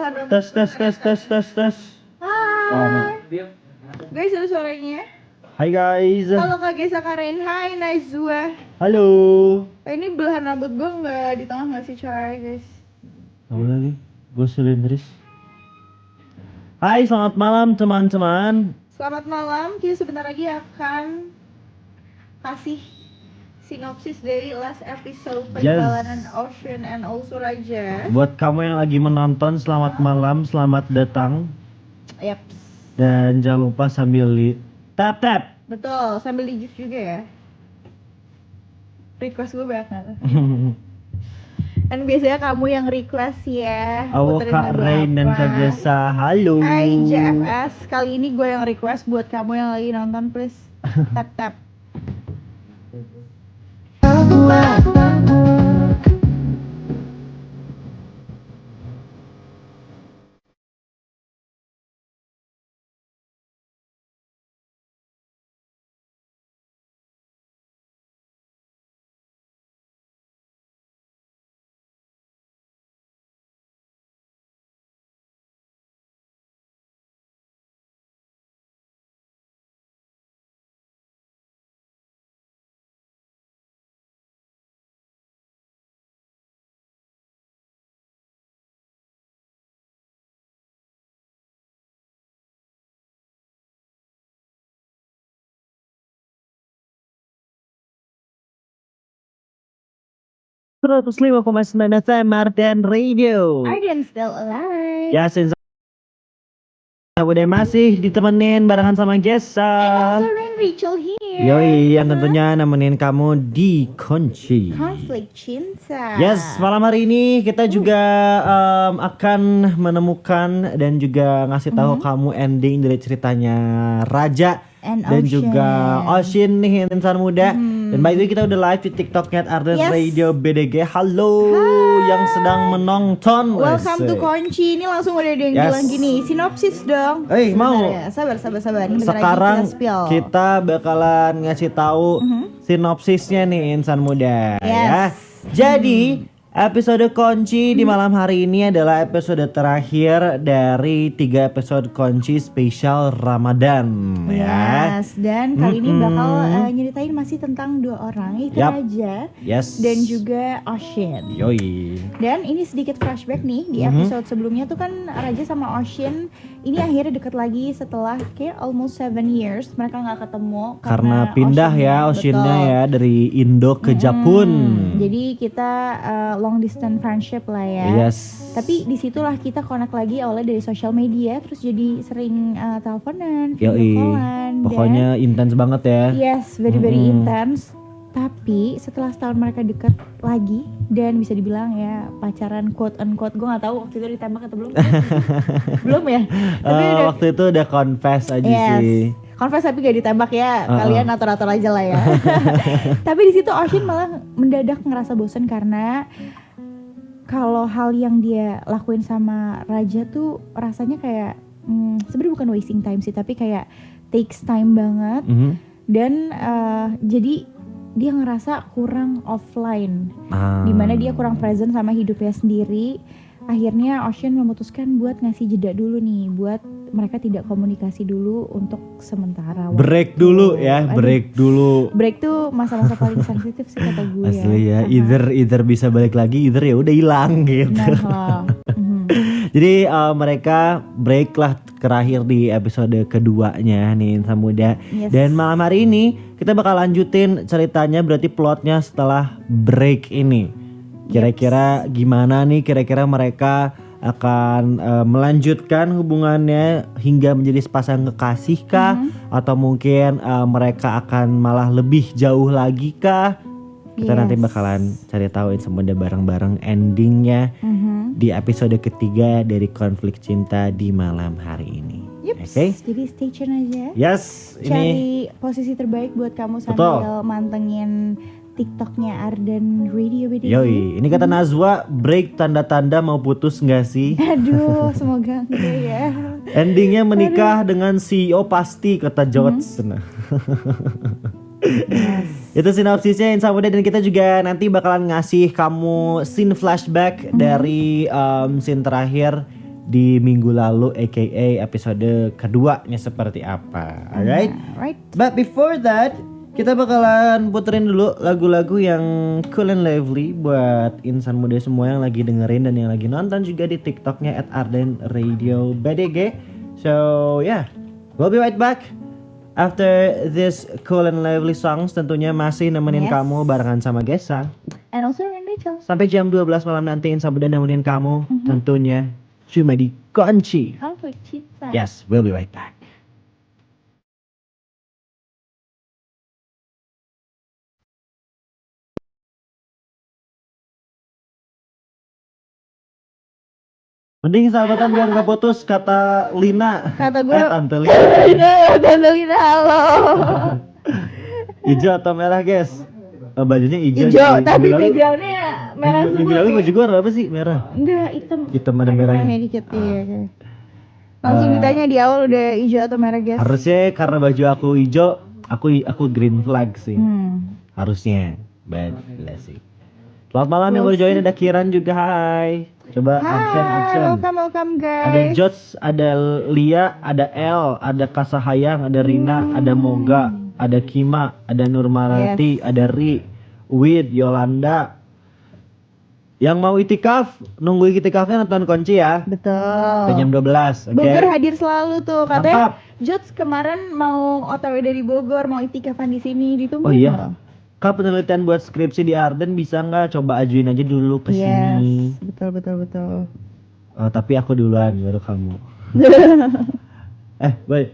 belahan rambut. Tes. Hai. Guys, ada suaranya. Hai guys. Halo Kak Gesa Karen. Hai Najwa. Halo. Ini belahan rambut gue nggak di tengah nggak sih coy guys? Apa lagi? Gue silindris. Hai, selamat malam teman-teman. Selamat malam. Kita sebentar lagi akan kasih sinopsis dari last episode Perjalanan Ocean and also Raja. Buat kamu yang lagi menonton, selamat malam, selamat datang. Yap. Dan jangan lupa sambil tap. Betul, sambil di gift juga ya. Request gue banyak. Kan biasanya kamu yang request ya. Aku Kak Rain dan Kak Gesa. Halo. Hai JFS. Kali ini gue yang request buat kamu yang lagi nonton, please tap. Terus 5,9 FM Martin Radio. Arden still alive. Ya, udah masih ditemenin barengan sama Gesa. And also Rain Rachel here. Yoi, yang tentunya nemenin kamu di Kunci. Konflik cinta. Yes, malam hari ini kita juga akan menemukan dan juga ngasih tahu kamu ending dari ceritanya Raja And dan Ocean. juga Ocean nih, insan muda. Dan by the way, kita udah live di TikToknya Arden Yes. Radio BDG. Halo yang sedang menonton. Welcome to Kunci. Ini langsung udah ada yang Yes. bilang gini, sinopsis dong. Eh, mau. Sebentar ya. Sabar. Ini bentar lagi Sekarang kita spill. kita bakalan ngasih tahu sinopsisnya nih, insan muda ya. Yes. Jadi episode kunci di malam hari ini adalah episode terakhir dari 3 episode kunci spesial Ramadan ya. Yes, dan kali ini bakal nyeritain masih tentang 2 orang, itu Yap. Raja Yes. dan juga Ocean. Yoi. Dan ini sedikit flashback nih, di episode sebelumnya tuh kan Raja sama Ocean ini akhirnya deket lagi setelah kayak almost 7 years mereka nggak ketemu Karena pindah ya Oceannya betul. ya dari Indo ke Japun. Jadi kita long distance friendship lah ya. Yes. Tapi disitulah kita connect lagi awalnya dari sosial media, terus jadi sering teleponan, video Yoi. callan, Pokoknya intens banget ya. yes, very intense. Tapi setelah setahun mereka deket lagi dan bisa dibilang ya pacaran quote unquote, gue nggak tahu waktu itu ditembak atau belum. Belum ya. Tapi udah Waktu itu udah confess aja yes. sih. Confess tapi gak ditembak ya, kalian atur-atur aja lah ya. Tapi di situ Ocean malah mendadak ngerasa bosan karena kalau hal yang dia lakuin sama Raja tuh rasanya kayak sebenarnya bukan wasting time sih, tapi kayak takes time banget. Dan jadi dia ngerasa kurang offline, dimana dia kurang present sama hidupnya sendiri. Akhirnya Ocean memutuskan buat ngasih jeda dulu nih, buat mereka tidak komunikasi dulu untuk sementara. Break dulu ya, Aduh, break dulu. break tuh masa-masa paling sensitif sih kata gue. Asli ya, Karena- either bisa balik lagi, either ya udah hilang gitu. Nah, Jadi mereka break lah terakhir di episode keduanya nih, insan muda. Yes. Dan malam hari ini kita bakal lanjutin ceritanya, berarti plotnya setelah break ini. Kira-kira gimana nih, kira-kira mereka akan melanjutkan hubungannya hingga menjadi sepasang kekasih kah? Atau mungkin mereka akan malah lebih jauh lagi kah? Kita nanti bakalan cari tahu semuanya bareng-bareng endingnya di episode ketiga dari Konflik Cinta di malam hari ini. Yups, Oke? jadi stay tune aja. Yes, ini Cari posisi terbaik buat kamu sambil mantengin TikToknya Arden Radio BDG. yoi. Ini kata Najwa, break tanda-tanda mau putus nggak sih? Aduh, semoga enggak ya. Endingnya menikah dengan CEO pasti, kata George. Nah. Itu sinopsisnya insan muda, dan kita juga nanti bakalan ngasih kamu scene flashback dari scene terakhir di minggu lalu, aka episode keduanya seperti apa. Alright? Right. But before that, kita bakalan puterin dulu lagu-lagu yang cool and lively buat insan muda semua yang lagi dengerin dan yang lagi nonton juga di TikToknya @ardenradiobdg. So yeah, we'll be right back after this cool and lively songs. Tentunya masih nemenin Yes. kamu barengan sama Gesa And also Rachel. sampai jam 12 malam nanti. Insan muda nemenin kamu tentunya cuma di Kunci. Kalau cinta. Yes, we'll be right back. Mending sahabatan biar gak putus, kata Lina. Kata gue. Tante Lina. Tante Lina, halo. Hijau atau merah guys? Bajunya hijau. Hijau, tapi backgroundnya merah Minggu semua. lalu baju gue warna apa sih? Merah. Enggak, hitam. Hitam ada merahnya. Merahnya dikit, iya. Langsung ditanya di awal udah hijau atau merah, guys? Harusnya karena baju aku hijau, aku green flag sih. Harusnya. Bad sih. Selamat malam yang baru join, ada Kiran juga, hai. Coba absen. Welcome Ada guys. Jots, ada Lia, ada El, ada Kasahayang, ada Rina, ada Moga, ada Kima, ada Nurmarati, ada Ri, Wid, Yolanda. Yang mau itikaf, nunggu itikafnya nonton Kunci ya. Betul. Sampai jam 12, oke. Bogor hadir selalu tuh, Mantap. katanya. Jots kemarin mau OTW dari Bogor, mau itikafan di sini, ditunggu. Oh iya. Kak, penelitian buat skripsi di Arden bisa nggak? Coba ajuin aja dulu ke sini. Yes, betul. Tapi aku duluan, baru kamu. Baik.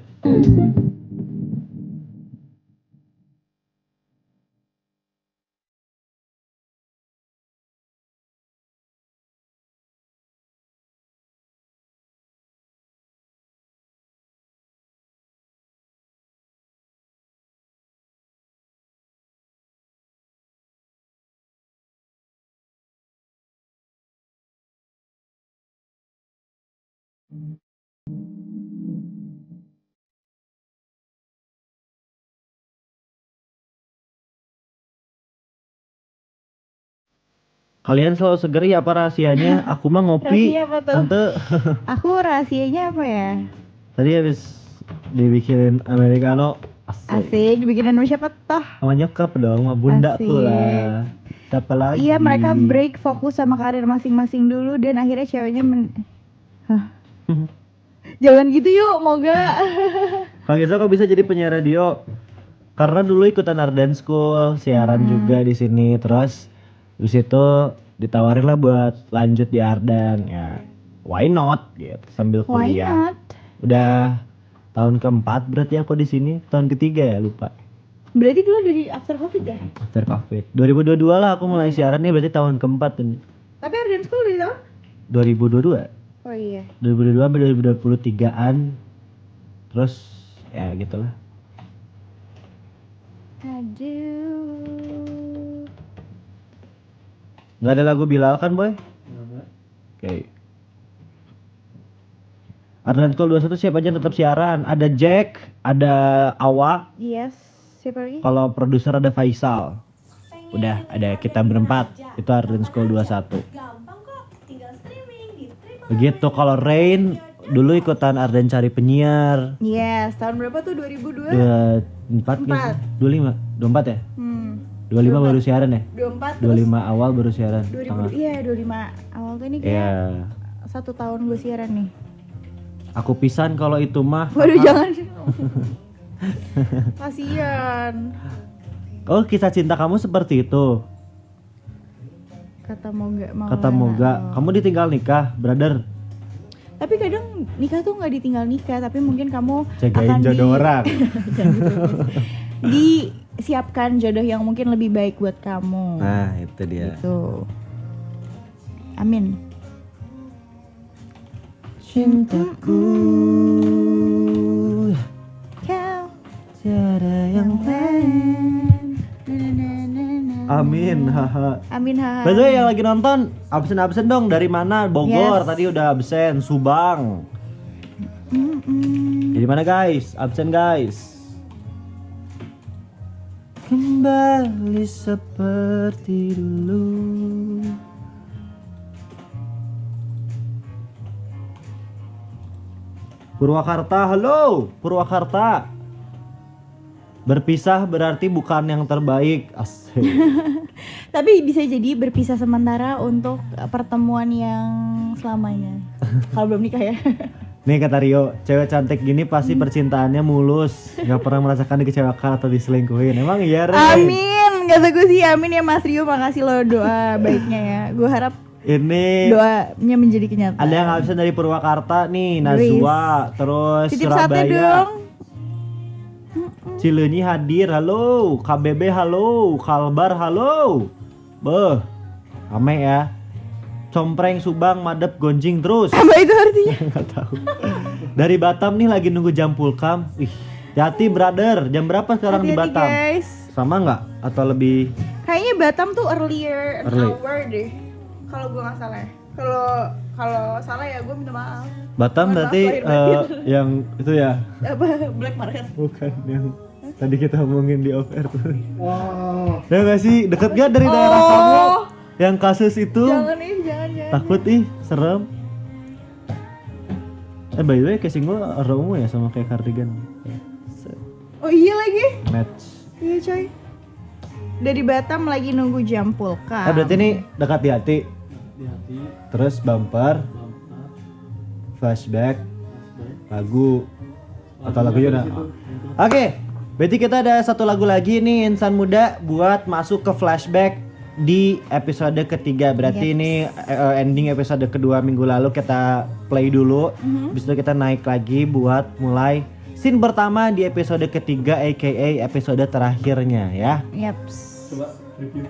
Kalian selalu seger ya, apa rahasianya? Aku mah ngopi. Rahasia apa tuh? Tante. Aku rahasianya apa ya? Tadi habis dibikinin americano. Asik, bikinin sama siapa toh? Sama nyokap dong, sama bunda Asik. tuh lah. Siapa lagi? Iya, mereka break fokus sama karir masing-masing dulu dan akhirnya ceweknya Hah. Jangan gitu yuk, moga. Kang Gesa kok bisa jadi penyiar radio? Karena dulu ikutan Arden School, siaran juga di sini. Terus di situ ditawarin lah buat lanjut di Arden. Ya, why not? Gitu, sambil Why kuliah. not? Udah tahun keempat berarti aku di sini. Tahun ketiga ya, lupa. Berarti dulu dari after covid ya? After COVID. 2022 lah aku mulai siaran nih, berarti tahun keempat ini. Tapi Arden School dari tahun? 2022. Oh iya. 2022 sampai 2023-an. Terus ya gitulah. Aduh. Nggak ada lagu Bilal kan, Boy? Oke. Arden School 21 siapa aja tetap siaran. Ada Jack, ada Awa. Yes. Siapa lagi? Kalau produser ada Faisal. Udah, ada kita berempat. Itu Arden School 21. Begitu kalau Rain dulu ikutan Arden cari penyiar. Yes, tahun berapa tuh? 2002? 24 nggak sih? 25, 24 ya? 25 baru siaran ya? 24 25 awal baru siaran. 2000, iya 25 awal tuh ini kayak Iya. 1 tahun gue siaran nih. Aku pisan kalau itu mah. Waduh jangan. Kasian. Oh, kisah cinta kamu seperti itu. Kata Moga mau. Kata Moga, kamu ditinggal nikah, brother. Tapi kadang nikah tuh nggak ditinggal nikah, tapi mungkin kamu Jagain akan jodoh orang. disiapkan jodoh yang mungkin lebih baik buat kamu. Nah, itu dia. Gitu. Amin. Cintaku Kau tiada yang lain. Amin, haha. Amin ha. By the way, yang lagi nonton absen dong, dari mana? Bogor. Yes. Tadi udah absen. Subang. Jadi mana guys? Absen guys. Kembali seperti dulu. Purwakarta, halo Purwakarta. Berpisah berarti bukan yang terbaik. Asik. Tapi bisa jadi berpisah sementara untuk pertemuan yang selamanya. Kalau belum nikah ya. Nih kata Rio, cewek cantik gini pasti percintaannya mulus, nggak pernah merasakan dikecewakan atau diselingkuhin. Emang iya, Re? Amin. Kata gue sih amin ya Mas Rio. Makasih lo doa baiknya ya. Gue harap Ini doanya menjadi kenyataan. ada yang absen dari Purwakarta nih, Nazwa, terus Titip sate Surabaya. dong. Cileunyi hadir, halo. KBB halo, Kalbar halo. Beh, rame ya. Compreng Subang madep gonjing terus. Apa itu artinya? Nggak tahu. Dari Batam nih lagi nunggu jam pulkam. Ih, hati brother. Jam berapa sekarang di Hati-hati, Batam? guys. Sama nggak? Atau lebih? Kayaknya Batam tuh earlier an Early. hour deh. Kalau gue nggak salah ya. Kalau salah ya gue minta maaf. Batam Mohon berarti maaf lahir batin. yang itu ya? Apa black market? Bukan yang tadi kita omongin di off air tuh. Ya nggak sih? Deket gak dari daerah kamu? Yang kasus itu? Jangan nih, jangan. Takut ih, serem. By the way, casing gue warna ungu ya sama kayak cardigan. Oh iya lagi. Match. Iya coy. Dari Batam lagi nunggu jam pulkam. Berarti ini dekat di hati. Terus bumper, flashback, lagu atau lagu Yuna. Oke, berarti kita ada satu lagu lagi nih Insan Muda buat masuk ke flashback di episode ketiga. Berarti ini ending episode kedua minggu lalu kita play dulu. Habis itu kita naik lagi buat mulai scene pertama di episode ketiga aka episode terakhirnya ya. Yaps. Coba review.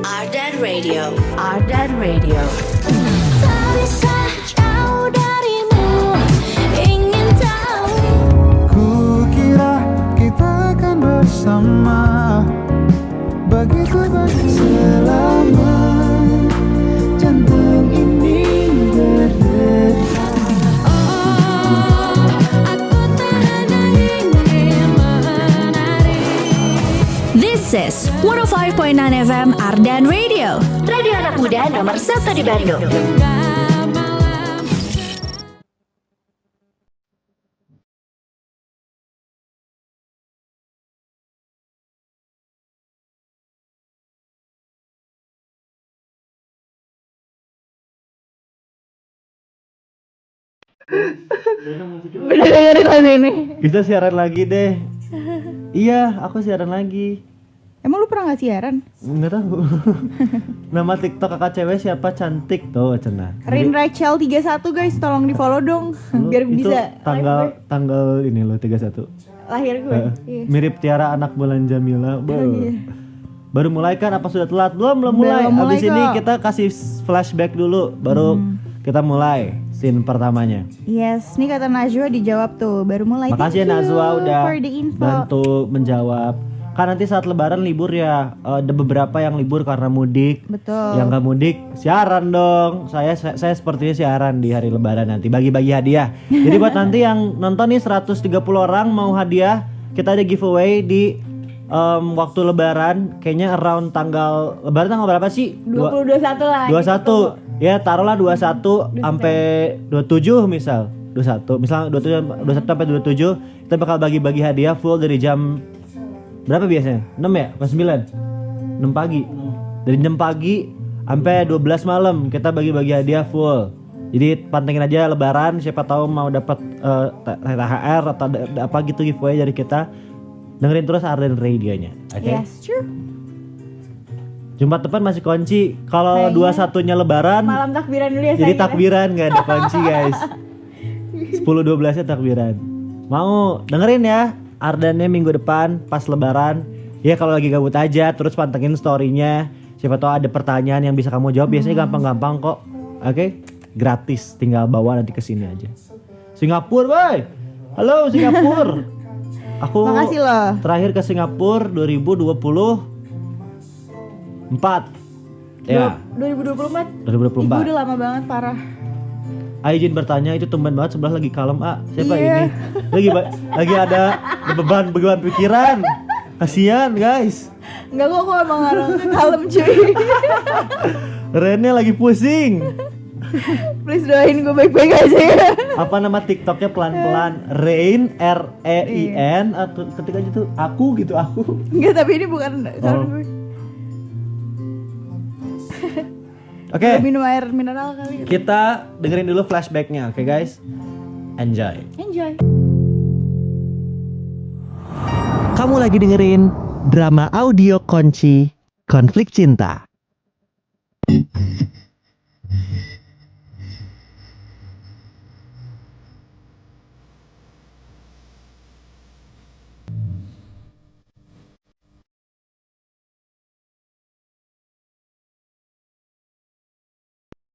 Ardan Radio. Ardan Radio. Tak bisa jauh darimu, ingin tahu. Kukira kita akan bersama, begitu baik selama jantung ini berdetak. Oh, aku tak hanya ingin menari. This is 105.9 FM Ardan Radio. Radio anak muda nomor 1 di Bandung. Hingga malam. Udah dengerin lagu ini. Kita siaran lagi deh. Iya, aku siaran lagi. Emang lu pernah gak siaran? Nggak tahu. Nama TikTok kakak cewek siapa cantik tuh cenah. Rin Rachel 31 guys, tolong di follow dong. Lu Biar itu bisa tanggal ini loh 31. lahir gue. Iya. Mirip Tiara anak bulan Jamila. Iya. Baru mulai kan apa sudah telat? Belum mulai. Belum mulai Abis ini kok. kita kasih flashback dulu baru kita mulai scene pertamanya. Yes, nih kata Najwa dijawab tuh, baru mulai. Makasih ya Thank you Nazwa udah for the info. bantu menjawab. Kan nanti saat lebaran libur ya, ada beberapa yang libur karena mudik. Betul. Yang gak mudik siaran dong. Saya sepertinya siaran di hari lebaran nanti bagi-bagi hadiah. Jadi buat nanti yang nonton nih 130 orang mau hadiah, kita ada giveaway di waktu lebaran. Kayaknya around lebaran tanggal berapa sih? 2021 lah. 21. Ya taruhlah 21 sampai 27 misal. 21. Misal 21 sampai 27 kita bakal bagi-bagi hadiah full dari jam berapa biasanya? 6 ya? Pas 9? 6 pagi. Dari jam pagi sampai 12 malam kita bagi-bagi hadiah full. Jadi pantengin aja lebaran, siapa tahu mau dapat THR atau apa gitu giveaway dari kita. Dengerin terus Ardan Radio-nya. Oke. Yes, true. Jumat depan masih kunci. Kalau Kayaknya 21-nya lebaran Malam takbiran dulu ya jadi sayang. takbiran gak ada kunci guys. 10-12 nya takbiran. Mau dengerin ya Ardannya minggu depan pas lebaran. Ya kalau lagi gabut aja terus pantengin story-nya. Siapa tahu ada pertanyaan yang bisa kamu jawab. Biasanya gampang-gampang kok. Oke? Gratis, tinggal bawa nanti ke sini aja. Singapura, boy. Halo Singapura. Aku Makasih loh. terakhir ke Singapura 2024. Ya. 2024. 2024. Ih, gue udah lama banget parah. izin bertanya, itu tumben banget sebelah lagi kalem, siapa Iya. ini? Lagi ada beban pikiran. Kasihan guys. Enggak kok emang orangnya kalem cuy. Rene lagi pusing. Please doain gue baik-baik aja ya. Apa nama TikToknya pelan-pelan? Rain, REIN atau ketika itu aku gitu aku. Enggak, tapi ini bukan Oh. gue. Oke, Minum air mineral kali. kita dengerin dulu flashbacknya, oke guys? Enjoy. Enjoy. Kamu lagi dengerin drama audio Kunci Konflik Cinta.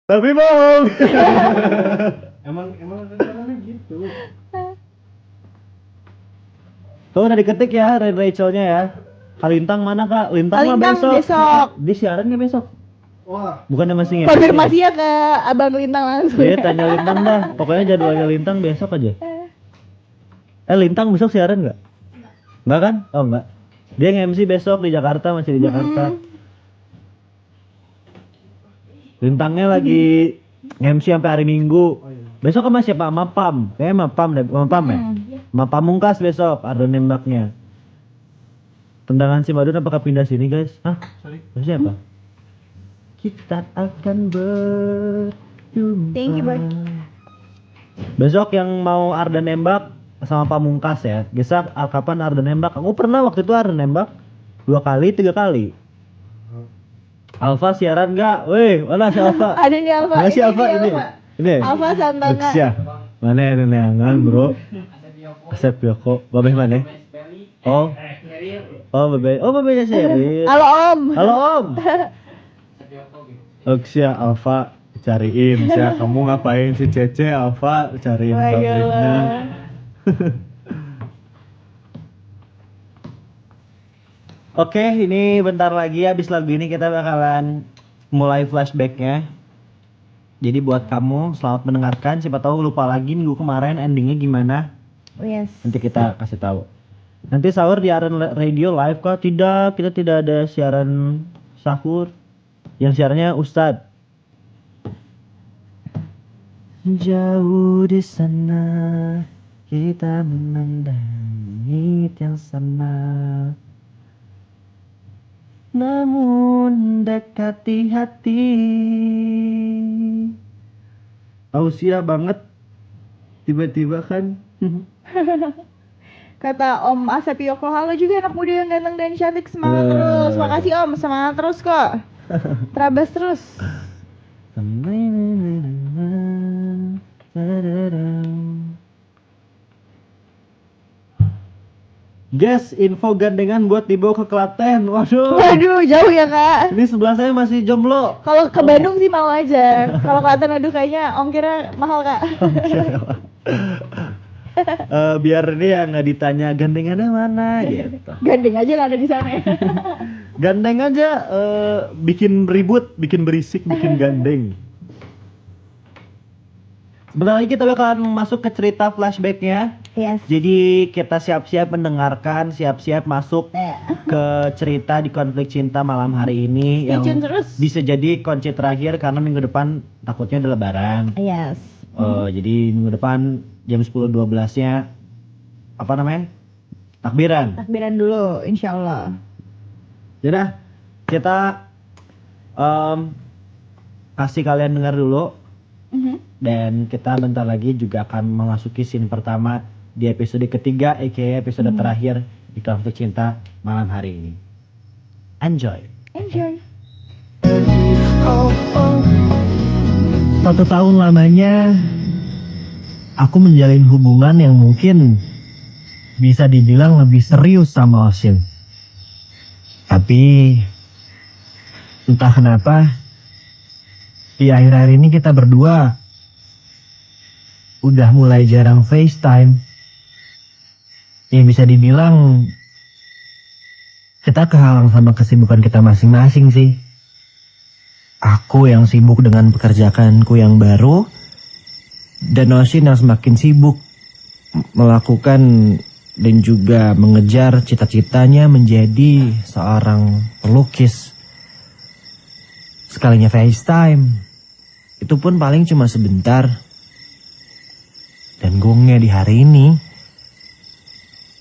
Tapi bang, emang rencananya gitu. Tuh udah diketik ya Rachelnya ya. Kalintang mana kak? Lintang mah Kalintang besok. Di siaran nggak besok? Wah, Bukannya masih nggak? Konfirmasi ya ke Abang Lintang langsung. Iya tanya Lintang dah. Pokoknya jadwalnya Lintang besok aja. Lintang besok siaran nggak? Nggak kan? Oh nggak. Dia nge-MC besok di Jakarta, masih di Jakarta. Lintangnya lagi nge-MC sampai hari Minggu. Besok sama siapa? Sama Pam. Kayaknya sama Pam deh. Sama Pam ya? Sama Pamungkas besok ada nembaknya. Tendangan si Madun apakah pindah sini guys? Hah? sorry. Terus siapa? Kita akan berjumpa. Thank you, Boy. Besok yang mau Ardan nembak sama Pamungkas ya. Gesak kapan Ardan nembak? Aku pernah waktu itu Ardan nembak 2 kali, 3 kali. Alfa siaran enggak? Weh, mana si Alfa? Ada nih Alfa. Mana si Alfa ini? Ini. Alfa santangan. Luxia. Mana yang neangan, Bro? Asep Yoko. Babeh mana? Oh. Oh, Babeh. Oh, Babehnya Sheryl. Halo Om. Halo Om. Luxia Alfa cariin. Sia, kamu ngapain si Cece Alfa cariin babehnya. Oke, ini bentar lagi habis lagu ini kita bakalan mulai flashbacknya. Jadi buat kamu selamat mendengarkan. Siapa tahu lupa lagi minggu kemarin endingnya gimana. Yes. Nanti kita kasih tahu. Nanti sahur di Ardan Radio live kok? Tidak, kita tidak ada siaran sahur. Yang siarannya Ustadz. Jauh di sana kita memandang langit yang sama. Namun dekati hati. Tausiah banget. Tiba-tiba kan. Kata Om Asep Yoko, halo juga anak muda yang ganteng dan cantik, semangat terus. Makasih Om, semangat terus kok. Terabas terus. Guys, info gandengan buat dibawa ke Klaten. Waduh. Waduh, jauh ya kak. Ini sebelah saya masih jomblo. Kalau ke Bandung sih mau aja. Kalau Klaten, aduh kayaknya ongkirnya mahal kak. Biar dia nggak ditanya gandengannya mana gitu. Gandeng aja nggak ada di sana. Gandeng aja, bikin ribut, bikin berisik, bikin gandeng. Sebentar lagi kita bakalan masuk ke cerita flashbacknya. Yes. Jadi kita siap-siap mendengarkan, siap-siap masuk ke cerita di konflik cinta malam hari ini. Stay Yang tune terus. bisa jadi kunci terakhir karena minggu depan takutnya ada lebaran. Yes. Jadi minggu depan jam 10.12-nya apa namanya? Takbiran. Takbiran dulu, insya Allah. Yaudah, kita kasih kalian dengar dulu. Dan kita bentar lagi juga akan memasuki scene pertama di episode ketiga, aka episode terakhir di konflik cinta malam hari ini. Enjoy. Enjoy. 1 tahun lamanya aku menjalin hubungan yang mungkin bisa dibilang lebih serius sama Osin. Tapi entah kenapa di akhir-akhir ini kita berdua udah mulai jarang FaceTime. Ya bisa dibilang kita kehalang sama kesibukan kita masing-masing sih. Aku yang sibuk dengan pekerjaanku yang baru, Dan Ocean yang semakin sibuk melakukan dan juga mengejar cita-citanya menjadi seorang pelukis. Sekalinya FaceTime, itu pun paling cuma sebentar. Dan gongnya di hari ini,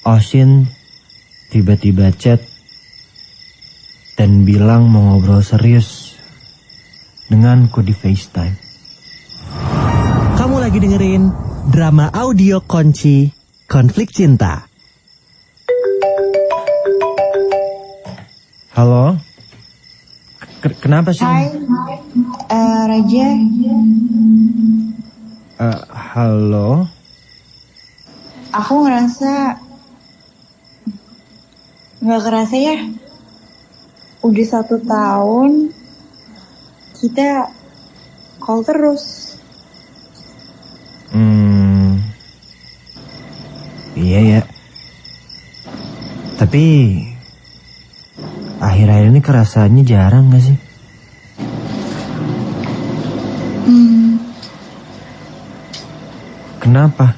Ocean tiba-tiba chat dan bilang mau ngobrol serius denganku di FaceTime. Kamu lagi dengerin drama audio Kunci Konflik Cinta. Halo? Kenapa sih? Hai, Raja. Halo? Aku ngerasa nggak kerasa ya. Udah 1 tahun kita call terus. Iya ya. Tapi akhir-akhir ini kerasanya jarang gak sih? Kenapa?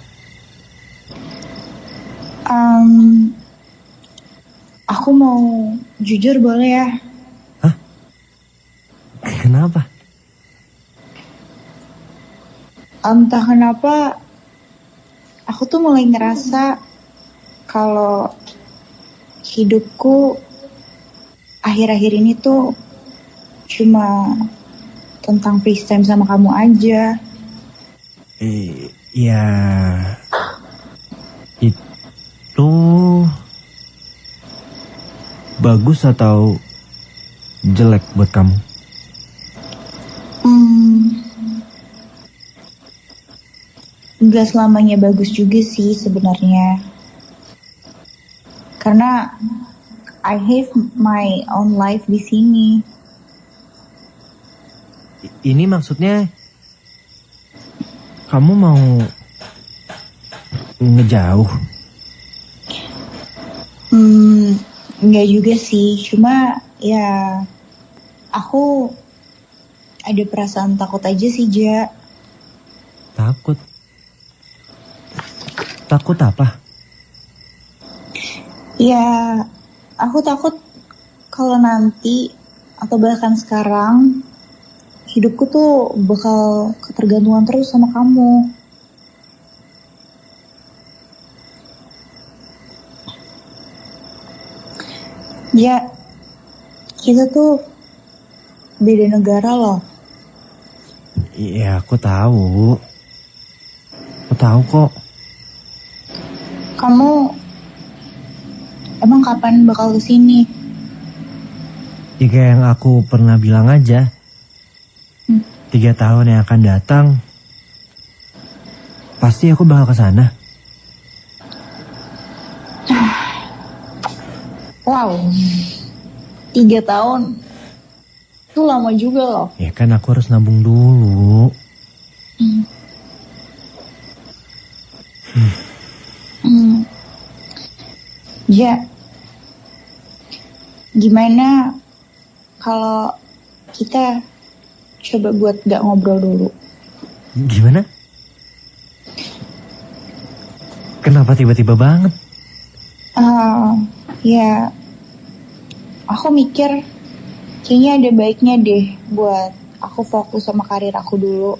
Aku mau jujur boleh ya? Hah? Kenapa? Entah kenapa aku tuh mulai ngerasa kalau hidupku akhir-akhir ini tuh cuma tentang FaceTime sama kamu aja. Ya, itu bagus atau jelek buat kamu? Gak selamanya bagus juga sih sebenarnya. Karena I have my own life di sini. Ini maksudnya kamu mau ngejauh? Enggak juga sih, cuma ya aku ada perasaan takut aja sih, Ja. Takut? Takut apa? Ya, aku takut kalau nanti atau bahkan sekarang hidupku tuh bakal ketergantungan terus sama kamu. Ya, kita tuh beda negara loh. Iya, aku tahu. Aku tahu kok. Kamu emang kapan bakal kesini? Ya kayak yang aku pernah bilang aja. 3 tahun yang akan datang, pasti aku bakal ke sana. Wow, 3 tahun. Itu lama juga loh. Ya kan aku harus nabung dulu. Ya, gimana kalau kita coba buat gak ngobrol dulu? Gimana? Kenapa tiba-tiba banget? Ya, aku mikir kayaknya ada baiknya deh buat aku fokus sama karir aku dulu.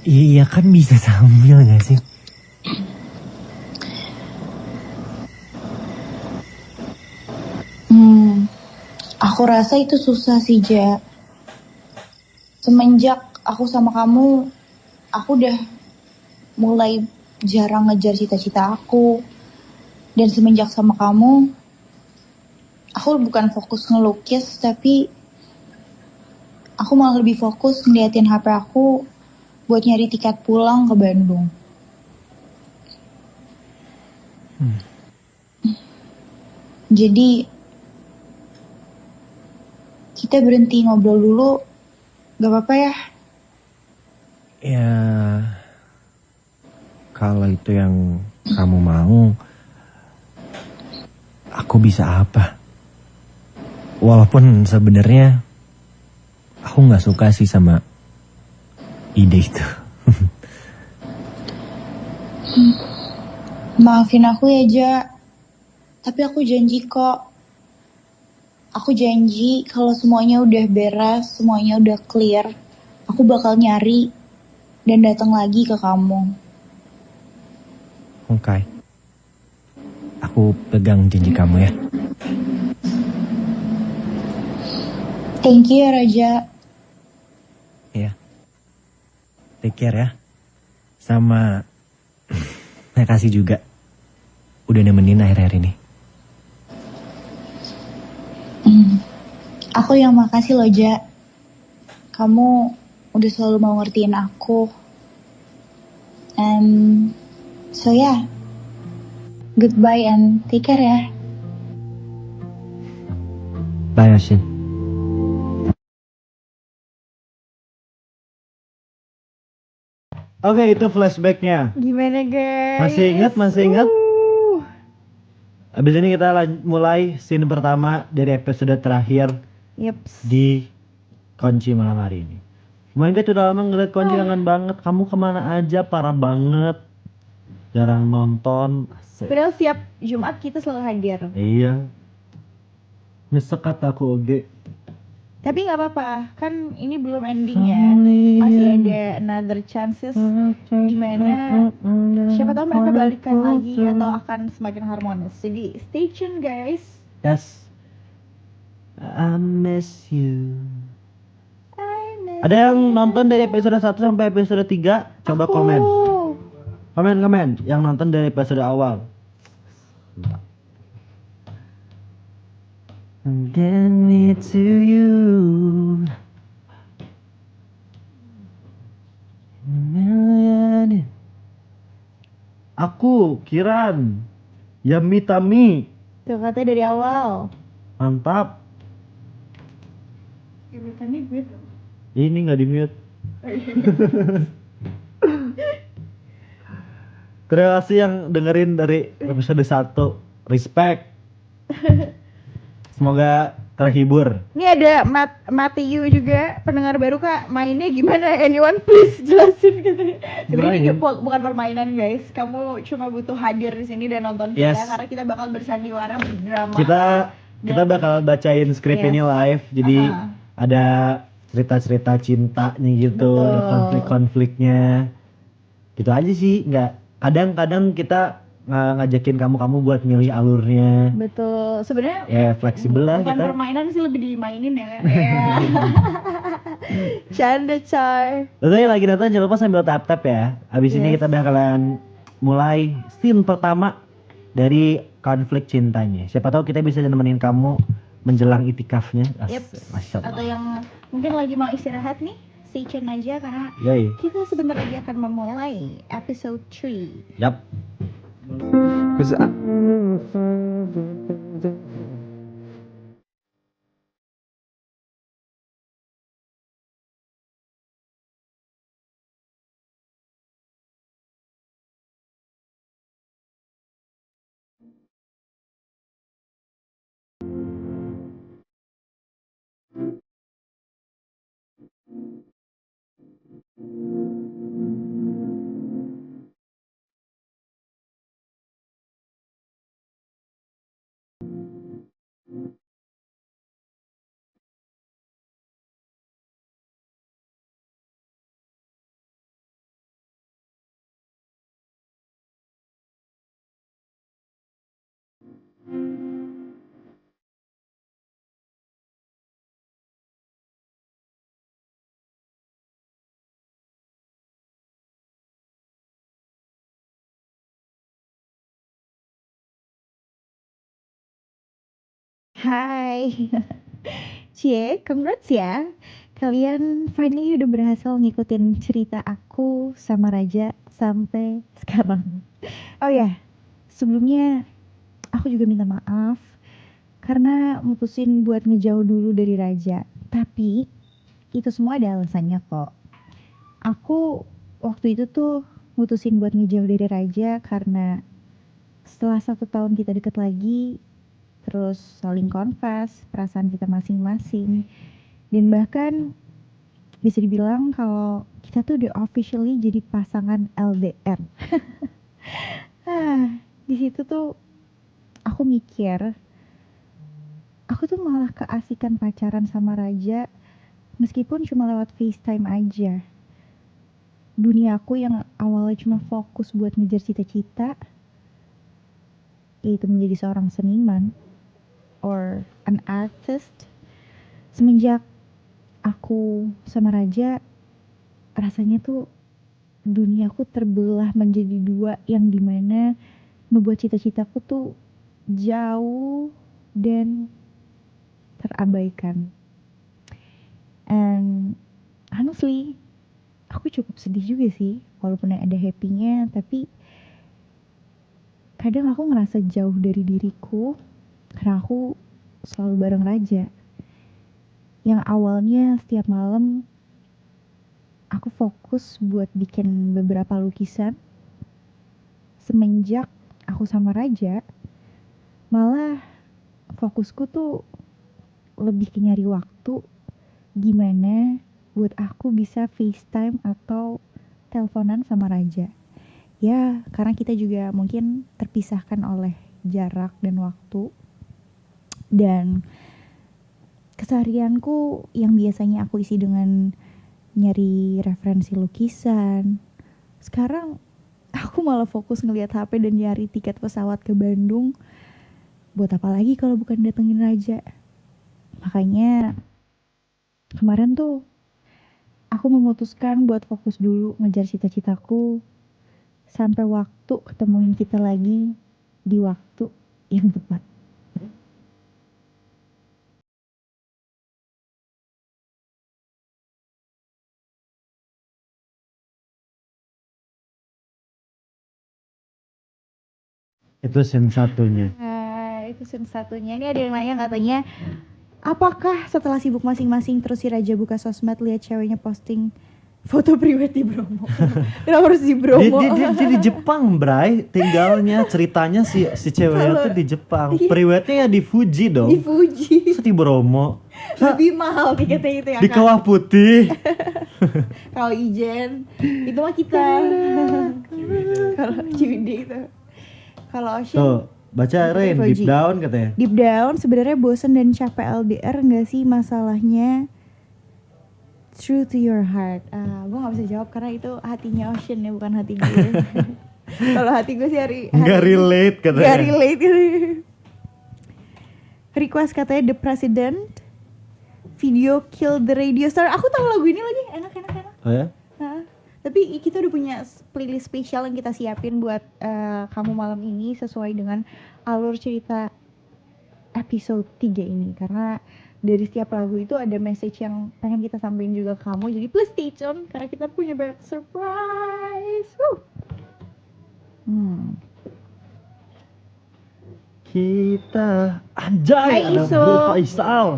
Iya kan bisa sambil gak sih? Aku rasa itu susah sih, Ja. Semenjak aku sama kamu, aku udah mulai jarang ngejar cita-cita aku. Dan semenjak sama kamu, aku bukan fokus ngelukis, tapi aku malah lebih fokus ngeliatin HP aku buat nyari tiket pulang ke Bandung. Jadi kita berhenti ngobrol dulu, gak apa-apa ya? Ya, kalau itu yang kamu mau, aku bisa apa? Walaupun sebenarnya aku nggak suka sih sama ide itu. Maafin aku ya, Ja. Tapi aku janji kok. Aku janji kalau semuanya udah beres, semuanya udah clear, aku bakal nyari dan datang lagi ke kamu. Oke. Aku pegang janji kamu ya. Thank you ya, Raja. Iya. Take care ya. Sama makasih juga udah nemenin akhir-akhir ini. Aku yang makasih loh, Ja. Kamu udah selalu mau ngertiin aku. And so yeah, goodbye and take care ya. Bye Ocean. Oke, itu flashbacknya. Gimana guys? Masih ingat? Masih ingat? Abis ini kita mulai scene pertama dari episode terakhir Yeps. di Kunci malam hari ini. Kemarin kita udah lama ngeliat Kunci, kangen banget. Kamu kemana aja? Parah banget. Jarang nonton. Asik. Padahal setiap Jumat kita selalu hadir. Iya. Nyesek kataku oge. Tapi nggak apa-apa, kan ini belum endingnya. Masih ada another chances gimana. Siapa tahu mereka balikan lagi atau akan semakin harmonis. Jadi stay tune guys. Yes. I miss you. I miss Ada yang nonton dari episode 1 sampai episode 3? Coba aku. komen. Komen yang nonton dari episode awal. Get me to you. Aku Kiran Yami Tami. Tuh katanya dari awal. Mantap. Ini gue. Ini nggak di mute. Terima kasih yang dengerin dari episode 1. Respect. Semoga terhibur. Ini ada Matthew juga, pendengar baru Kak. Mainnya gimana? Anyone please jelasin gitu. Sebenarnya ini bukan permainan guys. Kamu cuma butuh hadir di sini dan nonton kita Yes. karena kita bakal bersandiwara berdrama. Kita bakal bacain skrip Yes. ini live. Jadi ada cerita-cerita cintanya gitu, ada Betul. konflik-konfliknya. Gitu aja sih, nggak. Kadang-kadang kita ngajakin kamu buat milih alurnya. Betul. Sebenarnya Ya fleksibel lah bukan kita. permainan sih, lebih dimainin ya. Canda coy. Tentunya lagi nonton jangan lupa sambil tap-tap ya. Abis ini Yes. kita bakalan mulai scene pertama dari konflik cintanya. Siapa tahu kita bisa nemenin kamu menjelang itikafnya. Yep. Masya Atau Allah. yang mungkin lagi mau istirahat nih, stay tune aja karena Yoi. kita sebentar lagi akan memulai episode 3. Yap. 'Cause I- Hai. Cie, congrats ya. Kalian finally udah berhasil ngikutin cerita aku sama Raja sampai sekarang. Oh ya, sebelumnya aku juga minta maaf karena mutusin buat ngejauh dulu dari Raja. Tapi itu semua ada alasannya kok. Aku waktu itu tuh mutusin buat ngejauh dari Raja karena setelah 1 tahun kita deket lagi, terus saling confess perasaan kita masing-masing, dan bahkan bisa dibilang kalau kita tuh udah officially jadi pasangan LDR. Di situ tuh aku mikir, aku tuh malah keasikan pacaran sama Raja meskipun cuma lewat FaceTime aja. Dunia aku yang awalnya cuma fokus buat ngejar cita-cita, yaitu menjadi seorang seniman or an artist, semenjak aku sama Raja, rasanya tuh duniaku terbelah menjadi dua yang dimana membuat cita-citaku tuh jauh dan terabaikan. And honestly, aku cukup sedih juga sih, walaupun ada happy-nya, tapi kadang aku ngerasa jauh dari diriku karena aku selalu bareng Raja. Yang awalnya setiap malam aku fokus buat bikin beberapa lukisan, semenjak aku sama Raja, malah fokusku tuh lebih ke nyari waktu gimana buat aku bisa FaceTime atau teleponan sama Raja. Ya, karena kita juga mungkin terpisahkan oleh jarak dan waktu. Dan keseharianku yang biasanya aku isi dengan nyari referensi lukisan, sekarang aku malah fokus ngelihat HP dan nyari tiket pesawat ke Bandung. Buat apa lagi kalau bukan datengin Raja? Makanya kemarin tuh aku memutuskan buat fokus dulu ngejar cita-citaku sampai waktu ketemuin kita lagi di waktu yang tepat. Itu scene satunya. Nah, itu scene satunya. Ini ada yang nanya katanya, apakah setelah sibuk masing-masing terus si Raja buka sosmed lihat ceweknya posting foto pribadi Bromo? Kenapa harus di Bromo? Dia di Jepang, Bray. Tinggalnya ceritanya si ceweknya tuh di Jepang. Iya. Priwetnya ya di Fuji dong. Di Fuji. Terus di Bromo. Lebih mahal tiketnya itu ya Di kan? Kawah Putih. Kalau Ijen itu mah kita. Kalau Ciwidey itu. Kalau Ocean Tuh, baca Rain, Fuji. Deep Down katanya. Deep down sebenarnya bosen dan capek LDR nggak sih masalahnya? True to your heart. Gue nggak bisa jawab karena itu hatinya Ocean ya, bukan hati gue. Kalau hati gue sih Nggak relate katanya. Nggak relate. Request katanya The President, video Kill the Radio Star. Aku tahu lagu ini lagi, enak. Oh ya? Hah? Tapi kita udah punya playlist spesial yang kita siapin buat kamu malam ini sesuai dengan alur cerita episode 3 ini. Karena dari setiap lagu itu ada message yang pengen kita sampaikan juga ke kamu. Jadi please stay tune karena kita punya banyak surprise. Kita anjay Hai, ada Iso. Blue Faisal.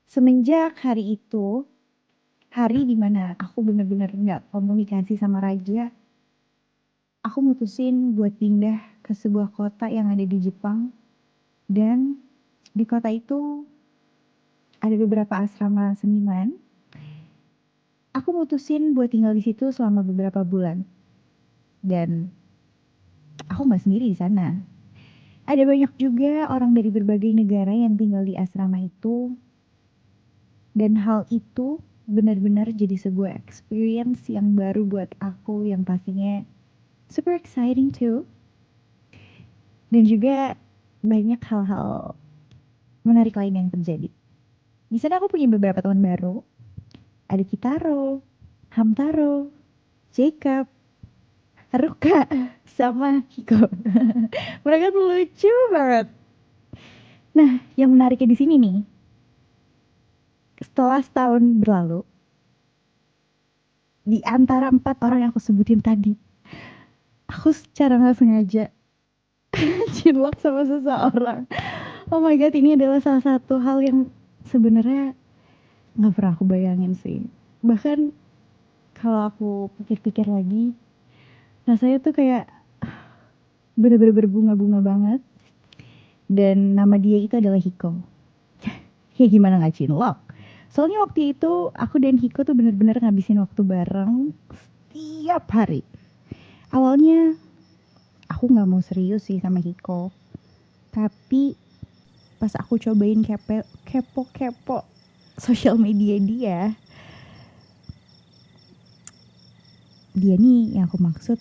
Semenjak hari itu, hari dimana aku bener-bener nggak komunikasi sama Raja, aku mutusin buat pindah ke sebuah kota yang ada di Jepang. Dan di kota itu ada beberapa asrama seniman. Aku mutusin buat tinggal di situ selama beberapa bulan. Dan aku nggak sendiri di sana. Ada banyak juga orang dari berbagai negara yang tinggal di asrama itu. Dan hal itu benar-benar jadi sebuah experience yang baru buat aku, yang pastinya super exciting too. Dan juga banyak hal-hal menarik lain yang terjadi. Di sana aku punya beberapa teman baru. Ada Kitaro, Hamtaro, Jacob, Haruka, sama Hiko. Mereka tuh lucu banget. Nah, yang menariknya di sini nih, setelah setahun berlalu, di antara 4 orang yang aku sebutin tadi, aku secara nggak sengaja cinlok sama seseorang. Oh my god, ini adalah salah satu hal yang sebenarnya nggak pernah aku bayangin sih. Bahkan kalau aku pikir-pikir lagi, rasanya tuh kayak bener-bener berbunga-bunga banget. Dan nama dia itu adalah Hiko. Ya gimana nggak cinlok? Soalnya waktu itu aku dan Hiko tuh bener-bener ngabisin waktu bareng setiap hari. Awalnya aku nggak mau serius sih sama Hiko, tapi pas aku cobain kepo sosial media dia nih yang aku maksud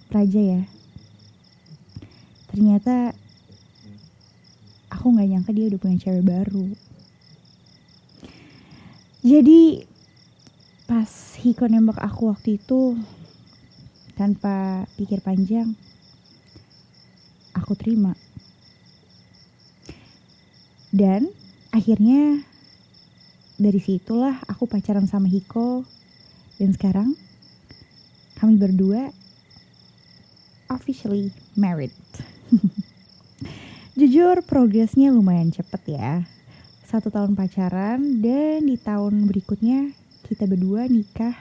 Raja ya. Ternyata aku nggak nyangka dia udah punya cewek baru. Jadi pas Hiko nembak aku waktu itu, tanpa pikir panjang, aku terima. Dan akhirnya dari situlah aku pacaran sama Hiko. Dan sekarang kami berdua officially married. Jujur progresnya lumayan cepet ya. 1 tahun pacaran dan di tahun berikutnya kita berdua nikah.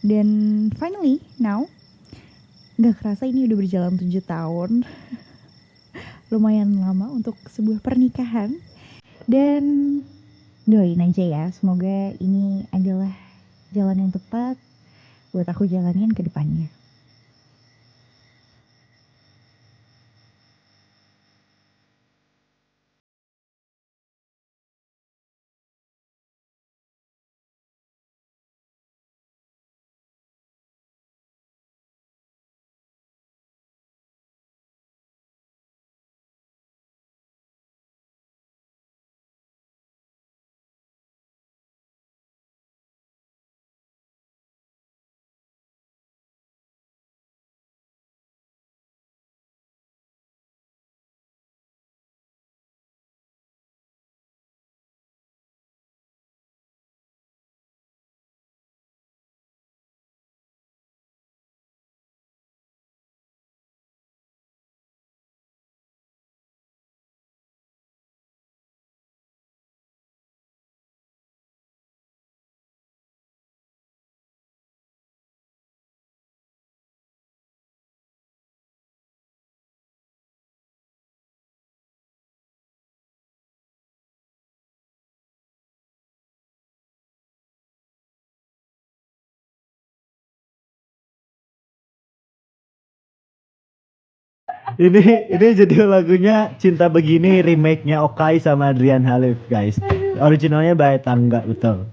Dan finally now, gak kerasa ini udah berjalan 7 tahun. Lumayan lama untuk sebuah pernikahan. Dan doain aja ya, semoga ini adalah jalan yang tepat buat aku jalanin ke depannya. Ini jadi lagunya Cinta Begini remake-nya Okai sama Adrian Halif guys. Originalnya by Tangga betul.